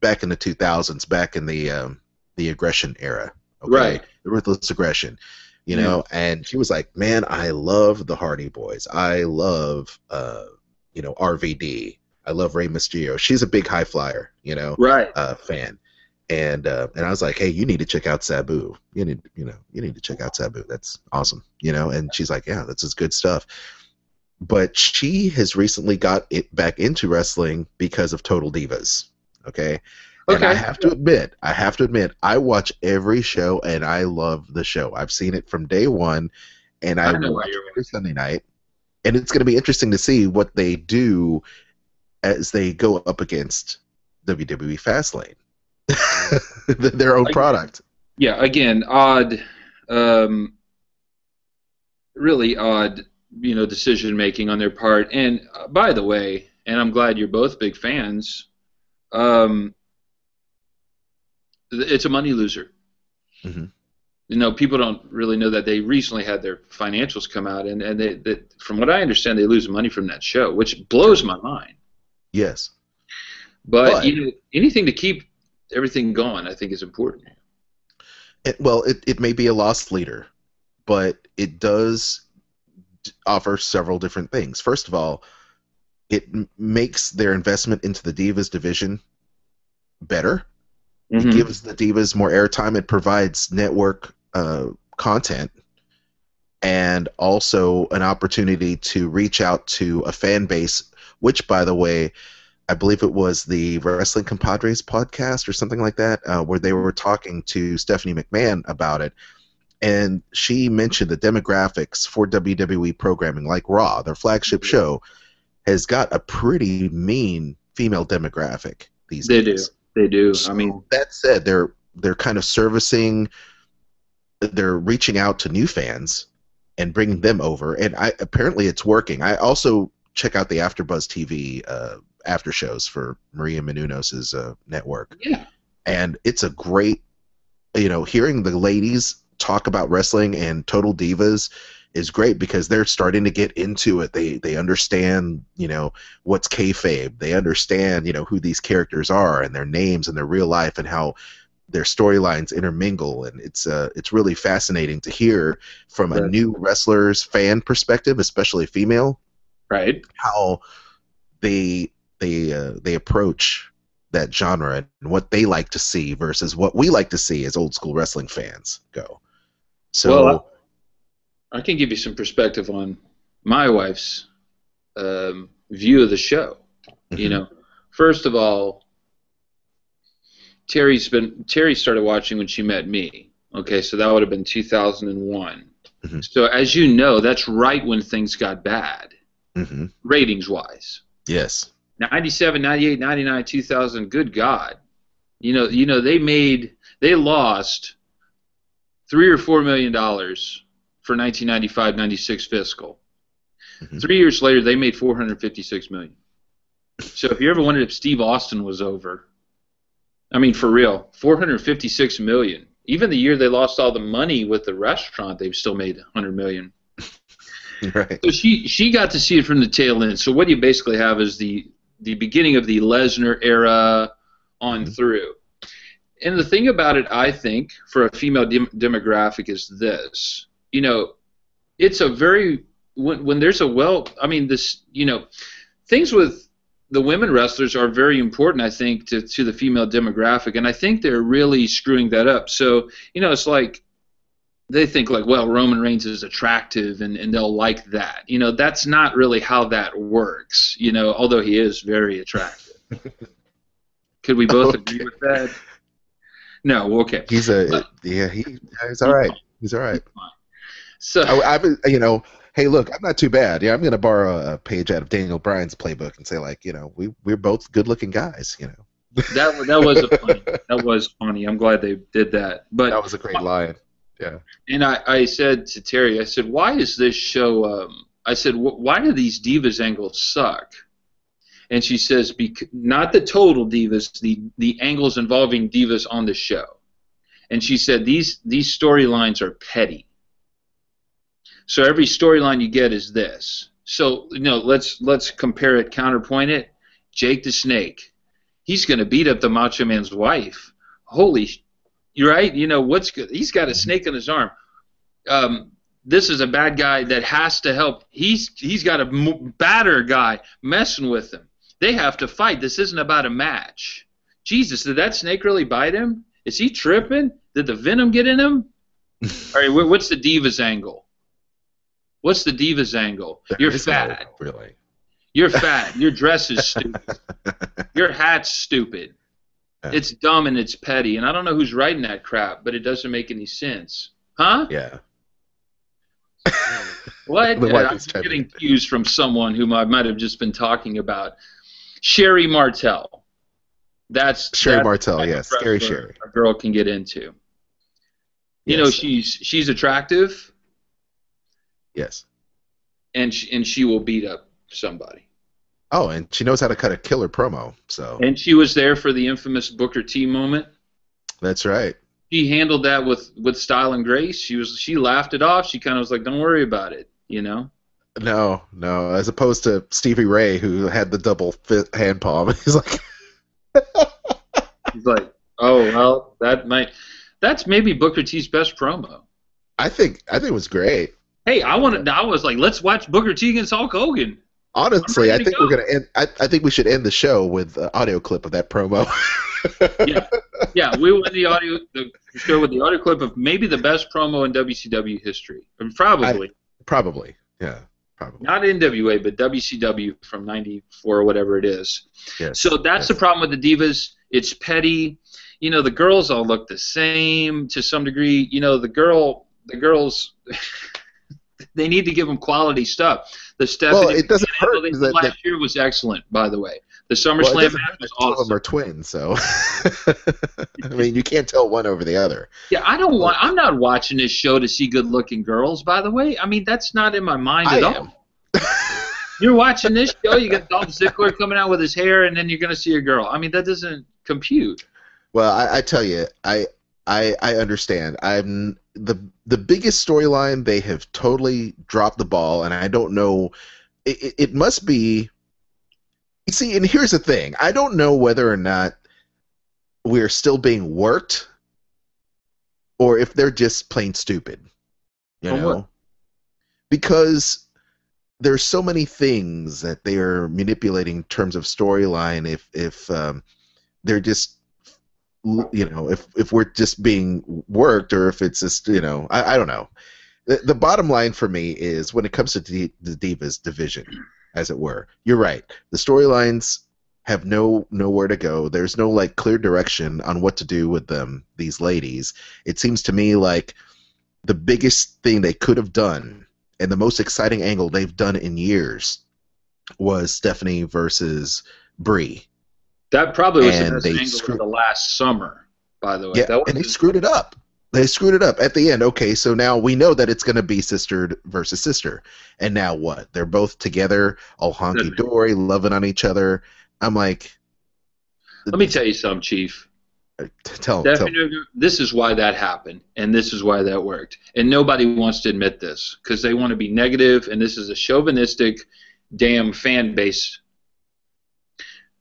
Back in the 2000s, back in the aggression era, okay? Right? The ruthless aggression, and she was like, "Man, I love the Hardy Boys. I love, RVD. I love Rey Mysterio." She's a big high flyer, right? Fan, and I was like, "Hey, you need to check out Sabu. You need to check out Sabu. That's awesome, And she's like, "Yeah, that's good stuff." But she has recently got it back into wrestling because of Total Divas. Okay. And I have to admit, I watch every show and I love the show. I've seen it from day one, and I watch it every Sunday night. And it's going to be interesting to see what they do as they go up against WWE Fastlane, their own product. Yeah, again, odd, really odd, decision making on their part. And by the way, and I'm glad you're both big fans. It's a money loser. Mm-hmm. People don't really know that they recently had their financials come out, and they, from what I understand, they lose money from that show, which blows my mind. Yes, but anything to keep everything going, I think, is important. It may be a lost leader, but it does offer several different things. First of all, it makes their investment into the Divas division better. Mm-hmm. It gives the Divas more airtime. It provides network content, and also an opportunity to reach out to a fan base, which, by the way, I believe it was the Wrestling Compadres podcast or something like that, where they were talking to Stephanie McMahon about it. And she mentioned the demographics for WWE programming, like Raw, their flagship show, has got a pretty mean female demographic these days. They do. So, that said, they're kind of servicing, they're reaching out to new fans and bringing them over, and apparently it's working. I also check out the AfterBuzz TV after shows for Maria Menounos' network. Yeah. And it's a great, hearing the ladies talk about wrestling and Total Divas is great because they're starting to get into it. They understand, what's kayfabe. They understand, who these characters are and their names and their real life and how their storylines intermingle. And it's really fascinating to hear from a new wrestler's fan perspective, especially female, right? How they approach that genre and what they like to see versus what we like to see as old school wrestling fans go. So, Well, I can give you some perspective on my wife's view of the show. You know, first of all, Terry started watching when she met me. Okay, so that would have been 2001. So as you know, that's right when things got bad, ratings wise. Yes. 97, 98, 99, 2000. Good God, you know they lost $3 or $4 million for 1995-96 fiscal. 3 years later, they made $456 million. So if you ever wondered if Steve Austin was over, I mean, for real, $456 million. Even the year they lost all the money with the restaurant, they've still made $100 million. Right. So she got to see it from the tail end. So what you basically have is the beginning of the Lesnar era on through. And the thing about it, I think, for a female demographic is this. You know, it's a very when there's things with the women wrestlers are very important, I think, to the female demographic, and I think they're really screwing that up. So, you know, it's like they think like, well, Roman Reigns is attractive, and they'll like that. You know, that's not really how that works, you know, although he is very attractive. Could we both agree with that? No, okay. He's all right. He's all right. So hey, look, I'm not too bad. Yeah, I'm going to borrow a page out of Daniel Bryan's playbook and say, like, you know, we're both good-looking guys, you know. That was funny. I'm glad they did that. But that was a great line. Yeah. And I said to Terry, I said, why is this show? I said, why do these divas angles suck? And she says, not the total divas, the angles involving divas on the show. And she said these storylines are petty. So every storyline you get is this. So, you know, let's compare it, counterpoint it. Jake the Snake, he's going to beat up the Macho Man's wife. You're right. You know what's good? He's got a snake in his arm. This is a bad guy that has to help. He's got a badder guy messing with him. They have to fight. This isn't about a match. Jesus, did that snake really bite him? Is he tripping? Did the venom get in him? All right, what's the Divas angle? What's the Divas angle? You're fat. No, really. You're fat. Your dress is stupid. Your hat's stupid. Yeah. It's dumb and it's petty. And I don't know who's writing that crap, but it doesn't make any sense. Huh? Yeah. What? I'm getting cues from someone whom I might have just been talking about. Sherry Martel. That's Martel, yes. Scary Sherry. A girl can get into. You know, she's attractive. Yes. And she will beat up somebody. Oh, and she knows how to cut a killer promo. So. And she was there for the infamous Booker T moment. That's right. She handled that with style and grace. She laughed it off. She kind of was like, "Don't worry about it," you know. No. As opposed to Stevie Ray, who had the double hand palm. He's like, "Oh well, that's maybe Booker T's best promo." I think it was great. Hey, I was like, let's watch Booker T against Hulk Hogan. Honestly, I think we're gonna end. I think we should end the show with an audio clip of that promo. Yeah, we will end the show with the audio clip of maybe the best promo in WCW history. Probably. Yeah. Not NWA, but WCW from '94 or whatever it is. Yes. So that's the problem with the Divas. It's petty. You know, the girls all look the same to some degree. You know, the girls, they need to give them quality stuff. The Stephanie well, it doesn't hurt. Last year was excellent, by the way. The SummerSlam match was awesome. Two of them are twins, so I mean, you can't tell one over the other. Yeah, I'm not watching this show to see good-looking girls. By the way, I mean that's not in my mind at all. You're watching this show. You got Dolph Ziggler coming out with his hair, and then you're going to see a girl. I mean that doesn't compute. Well, I tell you, I understand. The biggest storyline, they have totally dropped the ball, and I don't know. It must be. You see, and here's the thing. I don't know whether or not we're still being worked, or if they're just plain stupid. You know, what? Because there's so many things that they are manipulating in terms of storyline. If they're just, if we're just being worked, or if it's just, I don't know. The bottom line for me is when it comes to the Divas division, as it were, you're right. The storylines have nowhere to go. There's no like clear direction on what to do with them, these ladies. It seems to me like the biggest thing they could have done and the most exciting angle they've done in years was Stephanie versus Brie. That probably was the best angle of the last summer, by the way. Yeah, and they screwed it up. They screwed it up at the end. Okay, so now we know that it's going to be sister versus sister. And now what? They're both together, all honky-dory, loving on each other. I'm like... Let me tell you something, Chief. Tell. This is why that happened, and this is why that worked. And nobody wants to admit this, because they want to be negative, and this is a chauvinistic damn fan base.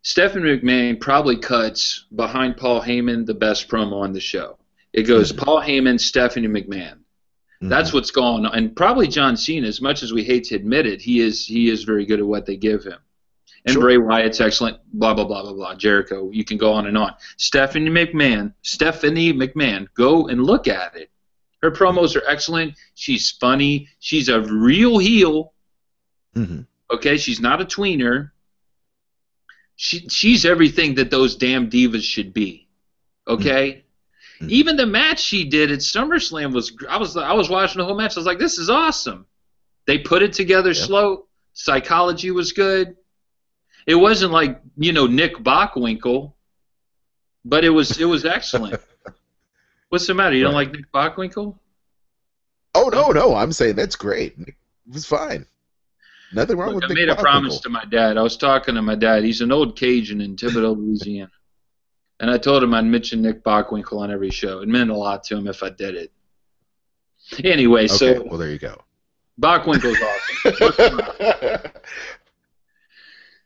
Stephanie McMahon probably cuts behind Paul Heyman the best promo on the show. It goes Paul Heyman, Stephanie McMahon. That's what's going on. And probably John Cena, as much as we hate to admit it, he is very good at what they give him. And Bray Wyatt's excellent, blah, blah, blah, blah, blah. Jericho, you can go on and on. Stephanie McMahon, go and look at it. Her promos are excellent. She's funny. She's a real heel. Okay, she's not a tweener. She's everything that those damn divas should be. Okay? Even the match she did at SummerSlam was I was watching the whole match. I was like, this is awesome. They put it together slow. Psychology was good. It wasn't like, Nick Bockwinkel, but it was excellent. What's the matter? You don't like Nick Bockwinkel? Oh, no. I'm saying that's great. It was fine. Nothing wrong with Nick Bockwinkel. I made a promise to my dad. I was talking to my dad. He's an old Cajun in Thibodaux, Louisiana. And I told him I'd mention Nick Bockwinkel on every show. It meant a lot to him if I did it. Anyway, well, there you go. Bockwinkel's awesome.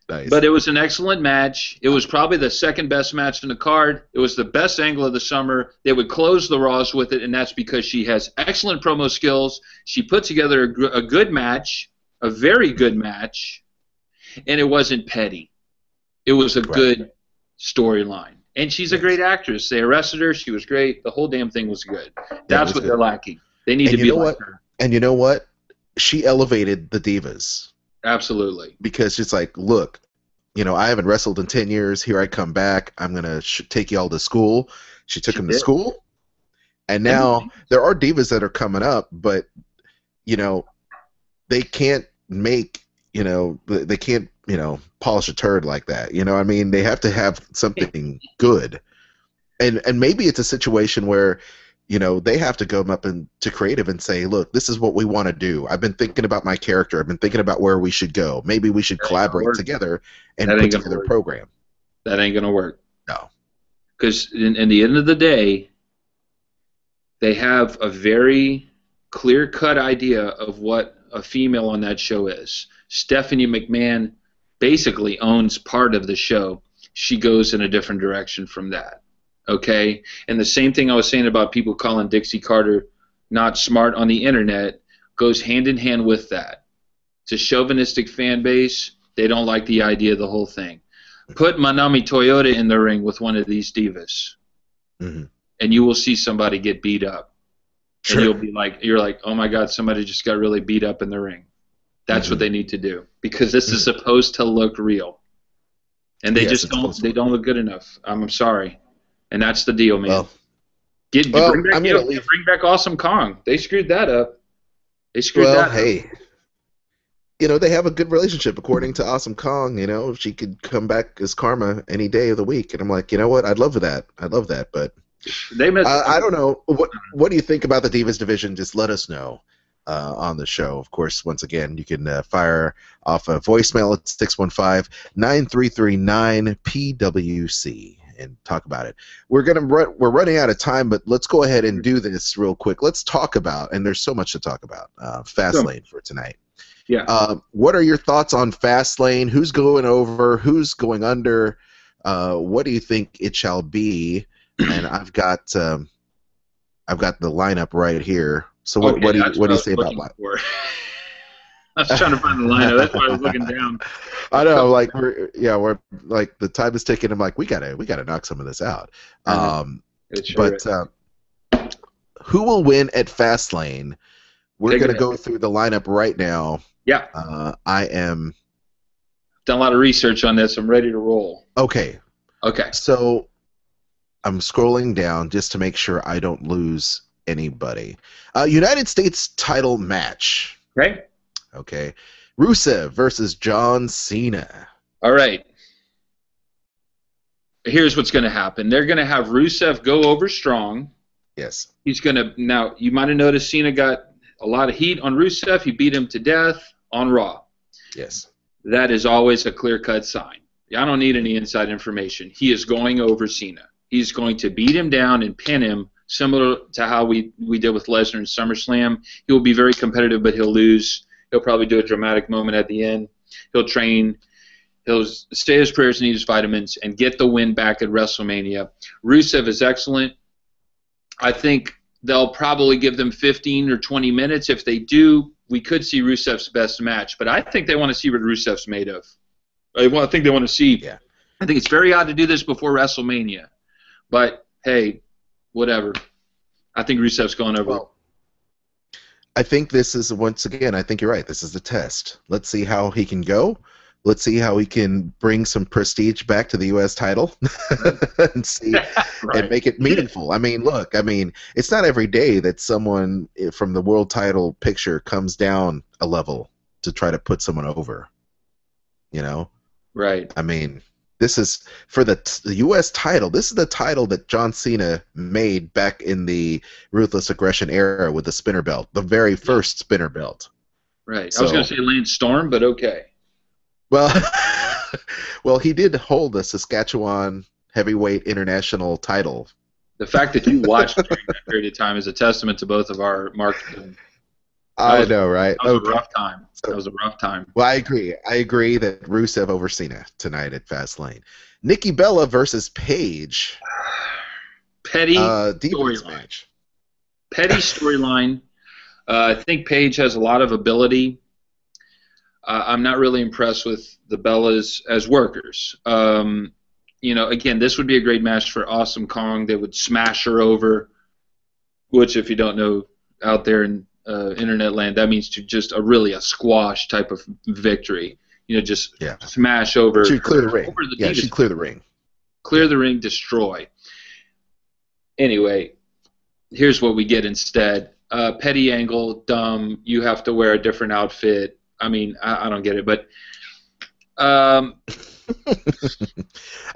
Nice. But it was an excellent match. It was probably the second best match in the card. It was the best angle of the summer. They would close the Raws with it, and that's because she has excellent promo skills. She put together a good match, a very good match, and it wasn't petty. It was a good storyline. And she's a great actress. They arrested her. She was great. The whole damn thing was good. That's what they're lacking. They need to be like her. And you know what? She elevated the divas. Absolutely. Because it's like, look, I haven't wrestled in 10 years. Here I come back. I'm going to take you all to school. She took them to school. And now there are divas that are coming up, but, they can't make, they can't, polish a turd like that. I mean, they have to have something good. And maybe it's a situation where, they have to go up to creative and say, look, this is what we want to do. I've been thinking about my character. I've been thinking about where we should go. Maybe we should collaborate together and put together a program. That ain't going to work. No. Because in the end of the day, they have a very clear-cut idea of what a female on that show is. Stephanie McMahon basically owns part of the show. She goes in a different direction from that. Okay? And the same thing I was saying about people calling Dixie Carter not smart on the internet goes hand in hand with that. It's a chauvinistic fan base. They don't like the idea of the whole thing. Put Manami Toyota in the ring with one of these divas, and you will see somebody get beat up. Sure. And you're like, oh my God, somebody just got really beat up in the ring. That's what they need to do, because this is supposed to look real, and they just don't. They don't look good enough. I'm sorry, and that's the deal, man. Bring back Awesome Kong. They screwed that up. They screwed that up. Hey, they have a good relationship according to Awesome Kong. She could come back as Karma any day of the week, and I'm like, you know what? I'd love that. But I don't know. What do you think about the Divas division? Just let us know on the show. Of course, once again, you can fire off a voicemail at 615-9339-PWC and talk about it. We're running out of time, but let's go ahead and do this real quick. Let's talk about, and there's so much to talk about, Fastlane for tonight. Yeah. What are your thoughts on Fastlane? Who's going over? Who's going under? What do you think it shall be? And I've got the lineup right here. So what do you say about that? I was trying to find the lineup. That's why I was looking down. I know, like we're like the time is ticking. I'm like, we gotta knock some of this out. Who will win at Fastlane? We're gonna go through the lineup right now. Yeah. I am done a lot of research on this. I'm ready to roll. Okay. Okay. So I'm scrolling down just to make sure I don't lose anybody. United States title match. Right. Okay. Rusev versus John Cena. All right. Here's what's going to happen. They're going to have Rusev go over strong. Yes. He's going to, now, you might have noticed Cena got a lot of heat on Rusev. He beat him to death on Raw. Yes. That is always a clear-cut sign. I don't need any inside information. He is going over Cena. He's going to beat him down and pin him, similar to how we did with Lesnar in SummerSlam. He will be very competitive, but he'll lose. He'll probably do a dramatic moment at the end. He'll train. He'll say his prayers and eat his vitamins and get the win back at WrestleMania. Rusev is excellent. I think they'll probably give them 15 or 20 minutes. If they do, we could see Rusev's best match. But I think they want to see what Rusev's made of. I think they want to see. Yeah. I think it's very odd to do this before WrestleMania. But, hey, whatever. I think Rusev's going over. Well, I think this is, once again, I think you're right. This is the test. Let's see how he can go. Let's see how he can bring some prestige back to the U.S. title and see and make it meaningful. I mean, look, it's not every day that someone from the world title picture comes down a level to try to put someone over. You know? Right. I mean, this is for the U.S. title. This is the title that John Cena made back in the Ruthless Aggression era with the spinner belt, the very first spinner belt. Right. So, I was going to say Lance Storm, but okay. Well, he did hold the Saskatchewan Heavyweight International title. The fact that you watched during that period of time is a testament to both of our marketing. I know, right? That was a rough time. That was a rough time. Well, I agree. I agree that Rusev over Cena tonight at Fastlane. Nikki Bella versus Paige. Petty Divas match. Petty storyline. I think Paige has a lot of ability. I'm not really impressed with the Bellas as workers. Again, this would be a great match for Awesome Kong. They would smash her over, which, if you don't know, out there in internet land, that means to just a squash type of victory. Just smash over. She'd clear the ring. She'd clear the ring. Clear the ring, destroy. Anyway, here's what we get instead. Petty angle, dumb. You have to wear a different outfit. I mean, I don't get it, but I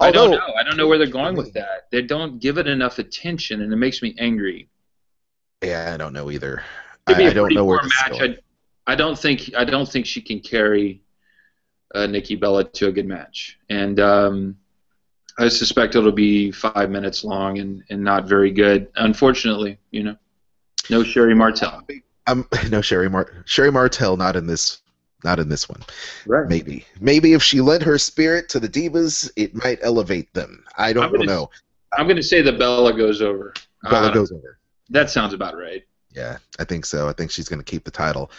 don't know. I don't know where they're going with that. They don't give it enough attention, and it makes me angry. Yeah, I don't know either. I don't know where this is going. I don't think she can carry Nikki Bella to a good match, and I suspect it'll be 5 minutes long and not very good. Unfortunately, no Sherry Martel. No Sherry Martel, not in this one. Right. Maybe if she lent her spirit to the Divas, it might elevate them. I don't know. I'm going to say that Bella goes over. Bella goes over. That sounds about right. Yeah, I think so. I think she's going to keep the title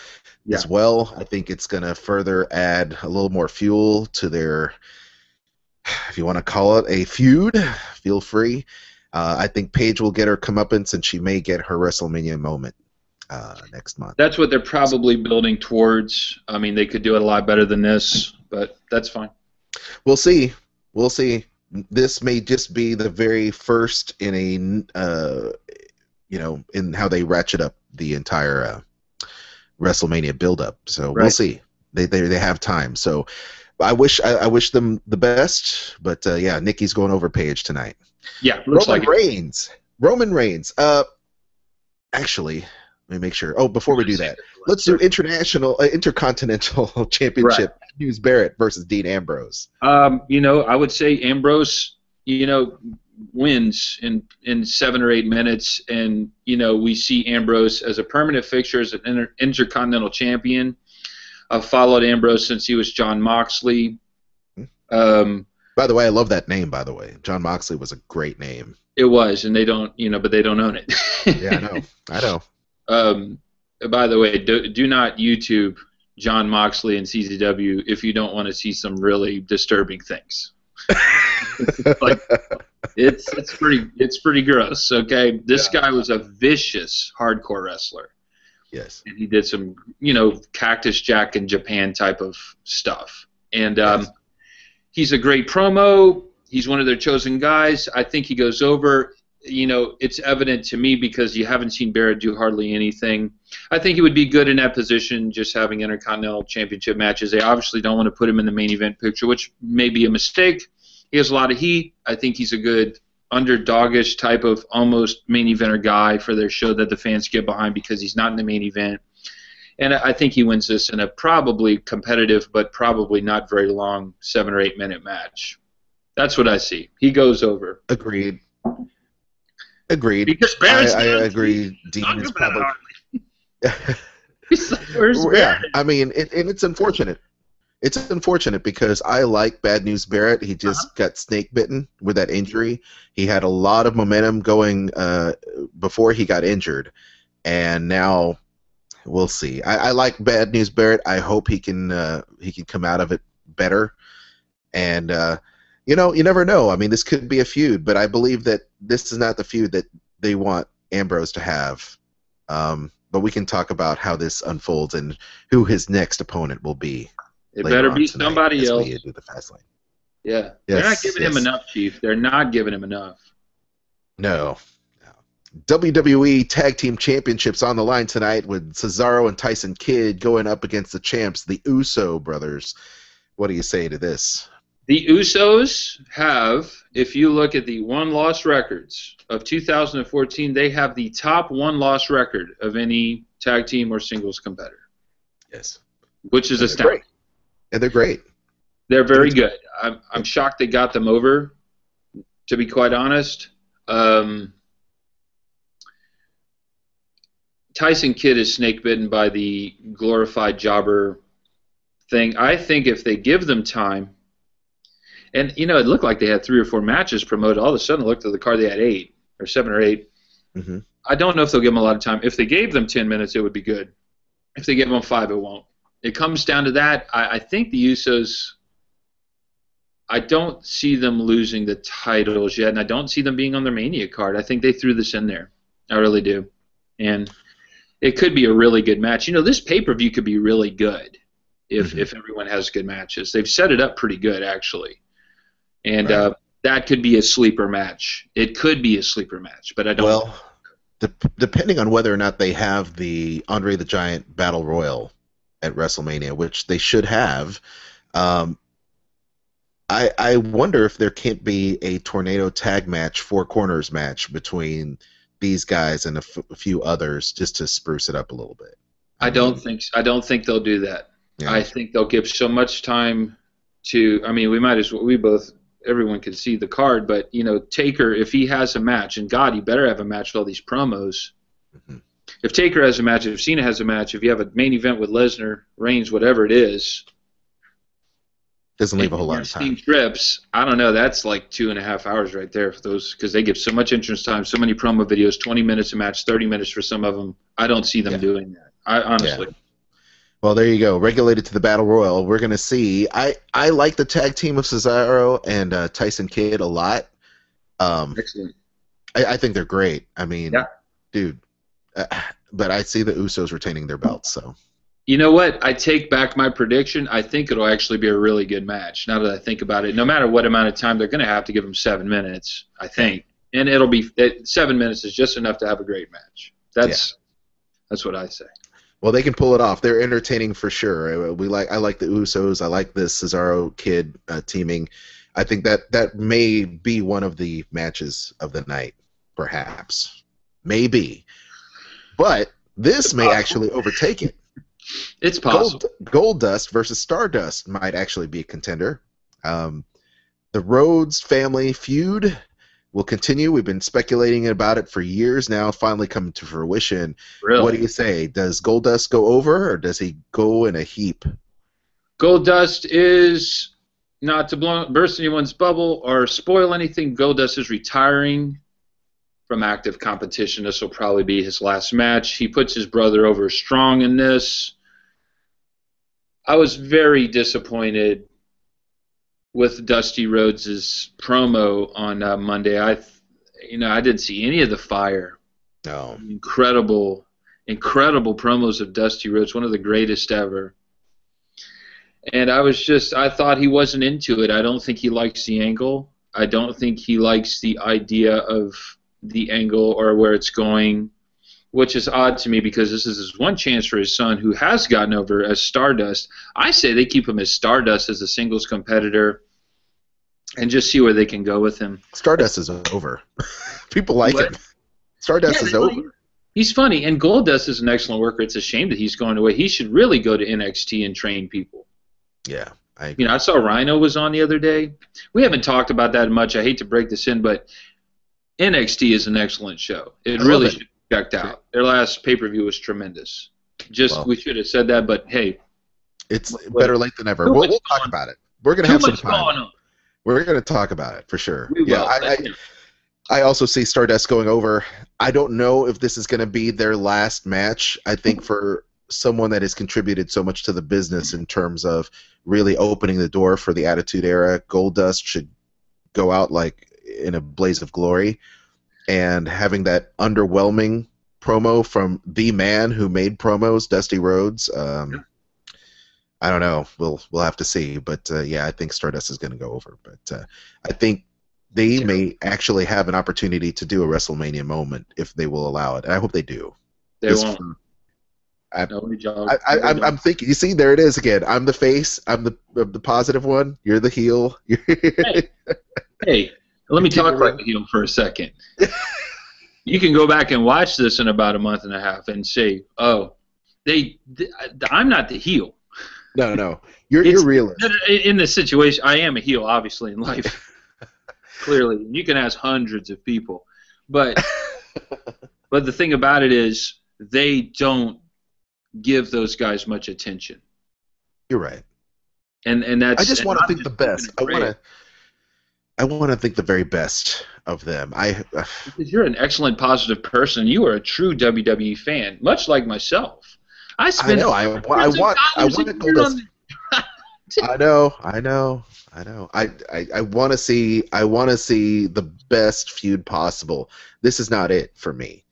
as well. I think it's going to further add a little more fuel to their, if you want to call it a feud, feel free. I think Paige will get her comeuppance, and she may get her WrestleMania moment next month. That's what they're probably building towards. I mean, they could do it a lot better than this, but that's fine. We'll see. This may just be the very first in a, in how they ratchet up the entire WrestleMania build-up. So We'll see. They have time. So I wish them the best. But Nikki's going over Paige tonight. Yeah, Roman Reigns. Actually, let me make sure. Oh, before we do that, let's do Intercontinental Championship. Right. Hughes Barrett versus Dean Ambrose. I would say Ambrose, wins in 7 or 8 minutes, and we see Ambrose as a permanent fixture as an Intercontinental Champion. I've followed Ambrose since he was John Moxley. By the way, I love that name. By the way, John Moxley was a great name. It was, and they don't, but they don't own it. Yeah, I know. By the way, do not YouTube John Moxley and CZW if you don't want to see some really disturbing things. Like, it's pretty gross. Okay, this guy was a vicious hardcore wrestler. Yes, and he did some Cactus Jack in Japan type of stuff. And he's a great promo. He's one of their chosen guys. I think he goes over. It's evident to me because you haven't seen Barrett do hardly anything. I think he would be good in that position, just having Intercontinental Championship matches. They obviously don't want to put him in the main event picture, which may be a mistake. He has a lot of heat. I think he's a good underdogish type of almost main eventer guy for their show that the fans get behind because he's not in the main event. And I think he wins this in a probably competitive but probably not very long 7 or 8 minute match. That's what I see. He goes over. Agreed. Because Barrett's I agree. Dean is probably. Where's Barrett? I mean, and it's unfortunate. It's unfortunate because I like Bad News Barrett. He just got snake bitten with that injury. He had a lot of momentum going before he got injured, and now we'll see. I like Bad News Barrett. I hope he can come out of it better. And you never know. I mean, this could be a feud, but I believe that this is not the feud that they want Ambrose to have. But we can talk about how this unfolds and who his next opponent will be. It better be somebody else. We do the Fastlane. Yeah. They're not giving him enough, Chief. They're not giving him enough. No. WWE Tag Team Championships on the line tonight with Cesaro and Tyson Kidd going up against the champs, the Uso brothers. What do you say to this? The Usos have, if you look at the one-loss records of 2014, they have the top one-loss record of any tag team or singles competitor. Yes. Which is astounding. And they're great. They're very good. I'm shocked they got them over, to be quite honest. Tyson Kidd is snake bitten by the glorified jobber thing. I think if they give them time, and it looked like they had 3 or 4 matches promoted. All of a sudden, it looked at the card they had 8 or 7 or 8. Mm-hmm. I don't know if they'll give them a lot of time. If they gave them 10 minutes, it would be good. If they give them 5, it won't. It comes down to that. I think the Usos, I don't see them losing the titles yet, and I don't see them being on their Mania card. I think they threw this in there. I really do. And it could be a really good match. This pay-per-view could be really good if everyone has good matches. They've set it up pretty good, actually. And that could be a sleeper match. It could be a sleeper match, but I don't know. Well, depending on whether or not they have the Andre the Giant Battle Royal at WrestleMania, which they should have, I wonder if there can't be a tornado tag match, 4 corners match between these guys and a few others just to spruce it up a little bit. I don't think they'll do that. Yeah. I think they'll give so much time to. I mean, we might as well. Everyone can see the card, but Taker, if he has a match, and God, he better have a match with all these promos. Mm-hmm. If Taker has a match, if Cena has a match, if you have a main event with Lesnar, Reigns, whatever it is, doesn't leave a whole lot of time. Trips, I don't know. That's like 2.5 hours right there for those, because they give so much entrance time, so many promo videos, 20 minutes a match, 30 minutes for some of them. I don't see them doing that. Honestly. Yeah. Well, there you go. Regulated to the Battle Royal. We're going to see. I like the tag team of Cesaro and Tyson Kidd a lot. Excellent. I think they're great. I mean, dude. But I see the Usos retaining their belts. So. You know what? I take back my prediction. I think it'll actually be a really good match. Now that I think about it, no matter what amount of time, they're going to have to give them 7 minutes, I think. And it'll be 7 minutes is just enough to have a great match. That's what I say. Well, they can pull it off. They're entertaining for sure. I like the Usos. I like this Cesaro Kid teaming. I think that may be one of the matches of the night, perhaps, maybe. But this may actually overtake it. It's possible. Goldust versus Stardust might actually be a contender. The Rhodes family feud will continue. We've been speculating about it for years now, finally coming to fruition. Really? What do you say? Does Goldust go over, or does he go in a heap? Goldust is, not to burst anyone's bubble or spoil anything, Goldust is retiring from active competition. This will probably be his last match. He puts his brother over strong in this. I was very disappointed with Dusty Rhodes' promo on Monday. I didn't see any of the fire. No. Incredible promos of Dusty Rhodes, one of the greatest ever. And I thought he wasn't into it. I don't think he likes the angle. I don't think he likes the idea of the angle or where it's going, which is odd to me because this is his one chance for his son, who has gotten over as Stardust. I say they keep him as Stardust as a singles competitor and just see where they can go with him. Stardust is over. People like him. Stardust is over. He's funny, and Goldust is an excellent worker. It's a shame that he's going away. He should really go to NXT and train people. Yeah, I agree. I saw Rhino was on the other day. We haven't talked about that much. I hate to break this in, but NXT is an excellent show. It really should be checked out. Their last pay-per-view was tremendous. We should have said that, but hey. It's better late than ever. We'll talk about it. We're going to have some time. We're going to talk about it for sure. I also see Stardust going over. I don't know if this is going to be their last match. I think for someone that has contributed so much to the business in terms of really opening the door for the Attitude Era, Goldust should go out like in a blaze of glory. And having that underwhelming promo from the man who made promos, Dusty Rhodes, I don't know. We'll have to see. But, I think Stardust is going to go over. But I think they may actually have an opportunity to do a WrestleMania moment if they will allow it. And I hope they do. They won't. I'm thinking. You see, there it is again. I'm the face. I'm the positive one. You're the heel. Hey, let me talk like the heel for a second. You can go back and watch this in about a month and a half and say, "Oh, I'm not the heel." No. You're realist. In this situation, I am a heel, obviously, in life. Clearly, you can ask hundreds of people, but the thing about it is they don't give those guys much attention. You're right. And that's. I just want to think the best. I want to think the very best of them. Because you're an excellent, positive person. You are a true WWE fan, much like myself. I know. I want to go this. I know. I want to see. I want to see the best feud possible. This is not it for me.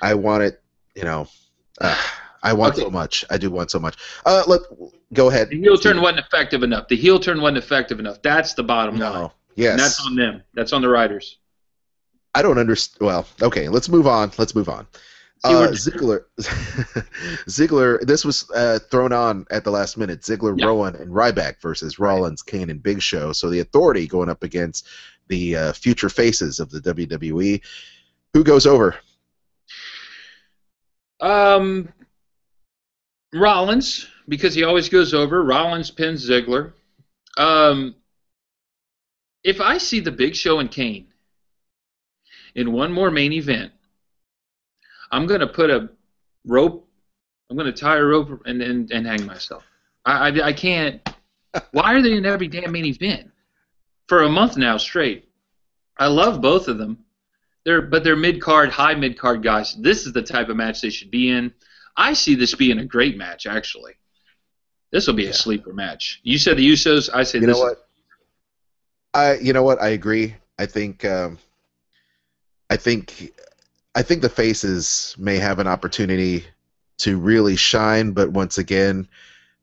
I want it. I want so much. I do want so much. Go ahead. The heel turn wasn't effective enough. That's the bottom line. Yes. And that's on them. That's on the writers. I don't understand. Well, okay. Let's move on. Ziggler. This was thrown on at the last minute. Ziggler, Rowan, and Ryback versus Rollins, Kane, and Big Show. So the Authority going up against the future faces of the WWE. Who goes over? Rollins, because he always goes over. Rollins pins Ziggler. If I see the Big Show and Kane in one more main event, I'm going to put a rope. I'm going to tie a rope and hang myself. I can't. Why are they in every damn main event for a month now straight? I love both of them. They're mid-card, high mid-card guys. This is the type of match they should be in. I see this being a great match, actually. This will be a sleeper match. You said the Usos. I say this. You know what? I agree. I think the faces may have an opportunity to really shine, but once again,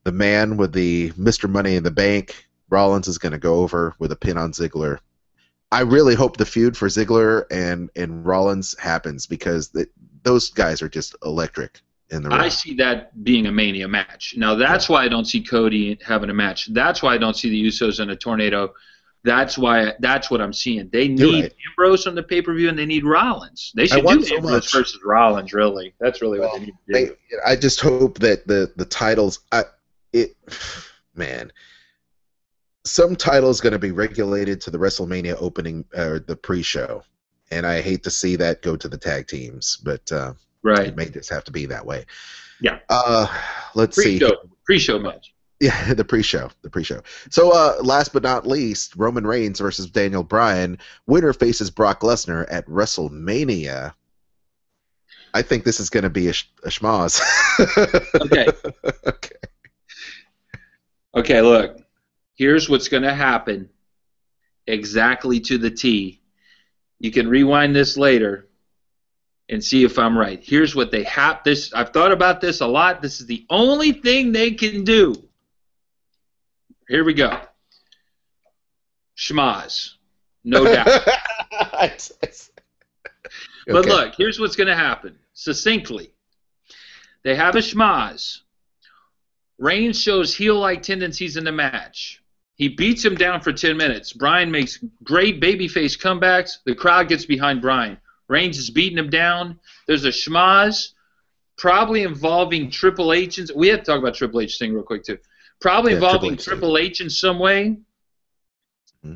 the man with the Mr. Money in the Bank, Rollins, is going to go over with a pin on Ziggler. I really hope the feud for Ziggler and Rollins happens because those guys are just electric in the ring. I see that being a Mania match. Now, that's why I don't see Cody having a match. That's why I don't see the Usos in a tornado. That's what I'm seeing. They need Ambrose on the pay-per-view, and they need Rollins. They should do Ambrose versus Rollins, really. That's really what they need to do. I just hope that the titles some title's going to be regulated to the WrestleMania opening, the pre-show, and I hate to see that go to the tag teams, but it may just have to be that way. Yeah. Let's see. Pre-show match. Yeah, the pre-show. So, last but not least, Roman Reigns versus Daniel Bryan. Winner faces Brock Lesnar at WrestleMania. I think this is going to be a schmoz. Okay. Okay, look. Here's what's going to happen exactly to the T. You can rewind this later and see if I'm right. Here's what they have. I've thought about this a lot. This is the only thing they can do. Here we go. Schmaz. No doubt. But look, here's what's going to happen. Succinctly. They have a schmaz. Reigns shows heel-like tendencies in the match. He beats him down for 10 minutes. Bryan makes great babyface comebacks. The crowd gets behind Bryan. Reigns is beating him down. There's a schmaz, probably involving Triple H. We have to talk about Triple H thing real quick, too. Probably involving Triple H in some way. Mm-hmm.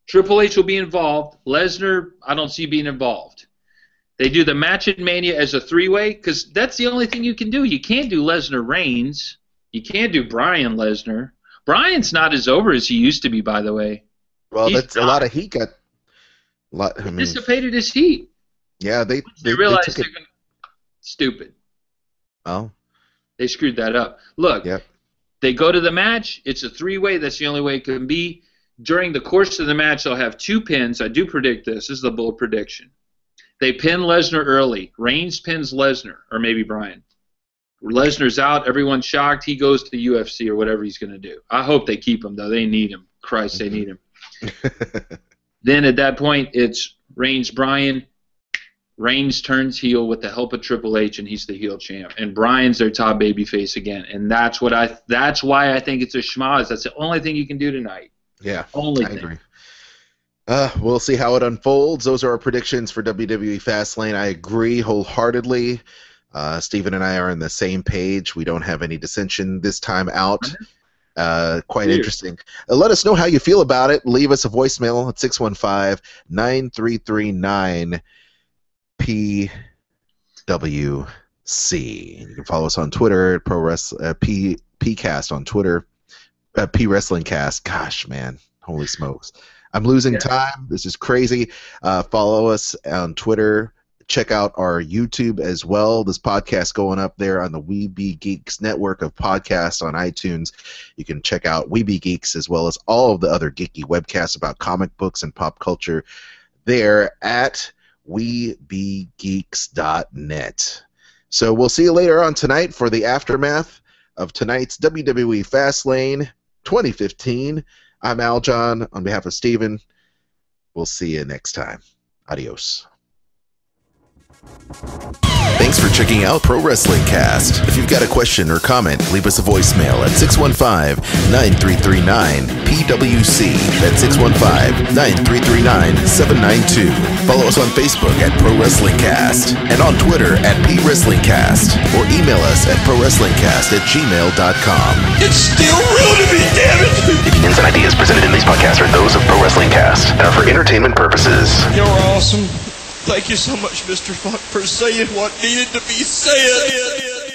Triple H will be involved. Lesnar, I don't see being involved. They do the match at Mania as a three-way because that's the only thing you can do. You can't do Lesnar-Reigns. You can't do Bryan-Lesnar. Bryan's not as over as he used to be, by the way. Well, that's a lot of heat got. Dissipated his heat. Yeah, they realized they're gonna, stupid. Oh, they screwed that up. Look, they go to the match. It's a three-way. That's the only way it can be. During the course of the match, they'll have two pins. I do predict this. This is the bold prediction. They pin Lesnar early. Reigns pins Lesnar, or maybe Bryan. Lesnar's out. Everyone's shocked. He goes to the UFC or whatever he's going to do. I hope they keep him, though. They need him. Christ, they need him. Then at that point, it's Reigns-Bryan. Reigns turns heel with the help of Triple H, and he's the heel champ. And Bryan's their top babyface again. And that's why I think it's a schmaz. That's the only thing you can do tonight. Yeah, only I thing. agree. We'll see how it unfolds. Those are our predictions for WWE Fastlane. I agree wholeheartedly. Steven and I are on the same page. We don't have any dissension this time out. Quite interesting. Let us know how you feel about it. Leave us a voicemail at 615-9339-PWC. You can follow us on Twitter at PCast on Twitter. P Wrestling Cast. Gosh, man. Holy smokes. I'm losing time. This is crazy. Follow us on Twitter. Check out our YouTube as well. This podcast going up there on the We Be Geeks network of podcasts on iTunes. You can check out We Be Geeks as well as all of the other geeky webcasts about comic books and pop culture there at webegeeks.net. So we'll see you later on tonight for the aftermath of tonight's WWE Fastlane 2015. I'm Aljon on behalf of Steven. We'll see you next time. Adios. Thanks for checking out Pro Wrestling Cast. If you've got a question or comment, leave us a voicemail at 615-9339-PWC. That's 615-9339-792. Follow us on Facebook at Pro Wrestling Cast and on Twitter at PWrestlingCast or email us at ProWrestlingCast@gmail.com. It's still real to me, damn it! The opinions and ideas presented in these podcasts are those of Pro Wrestling Cast and are for entertainment purposes. You're awesome. Thank you so much, Mr. Fuck, for saying what needed to be said.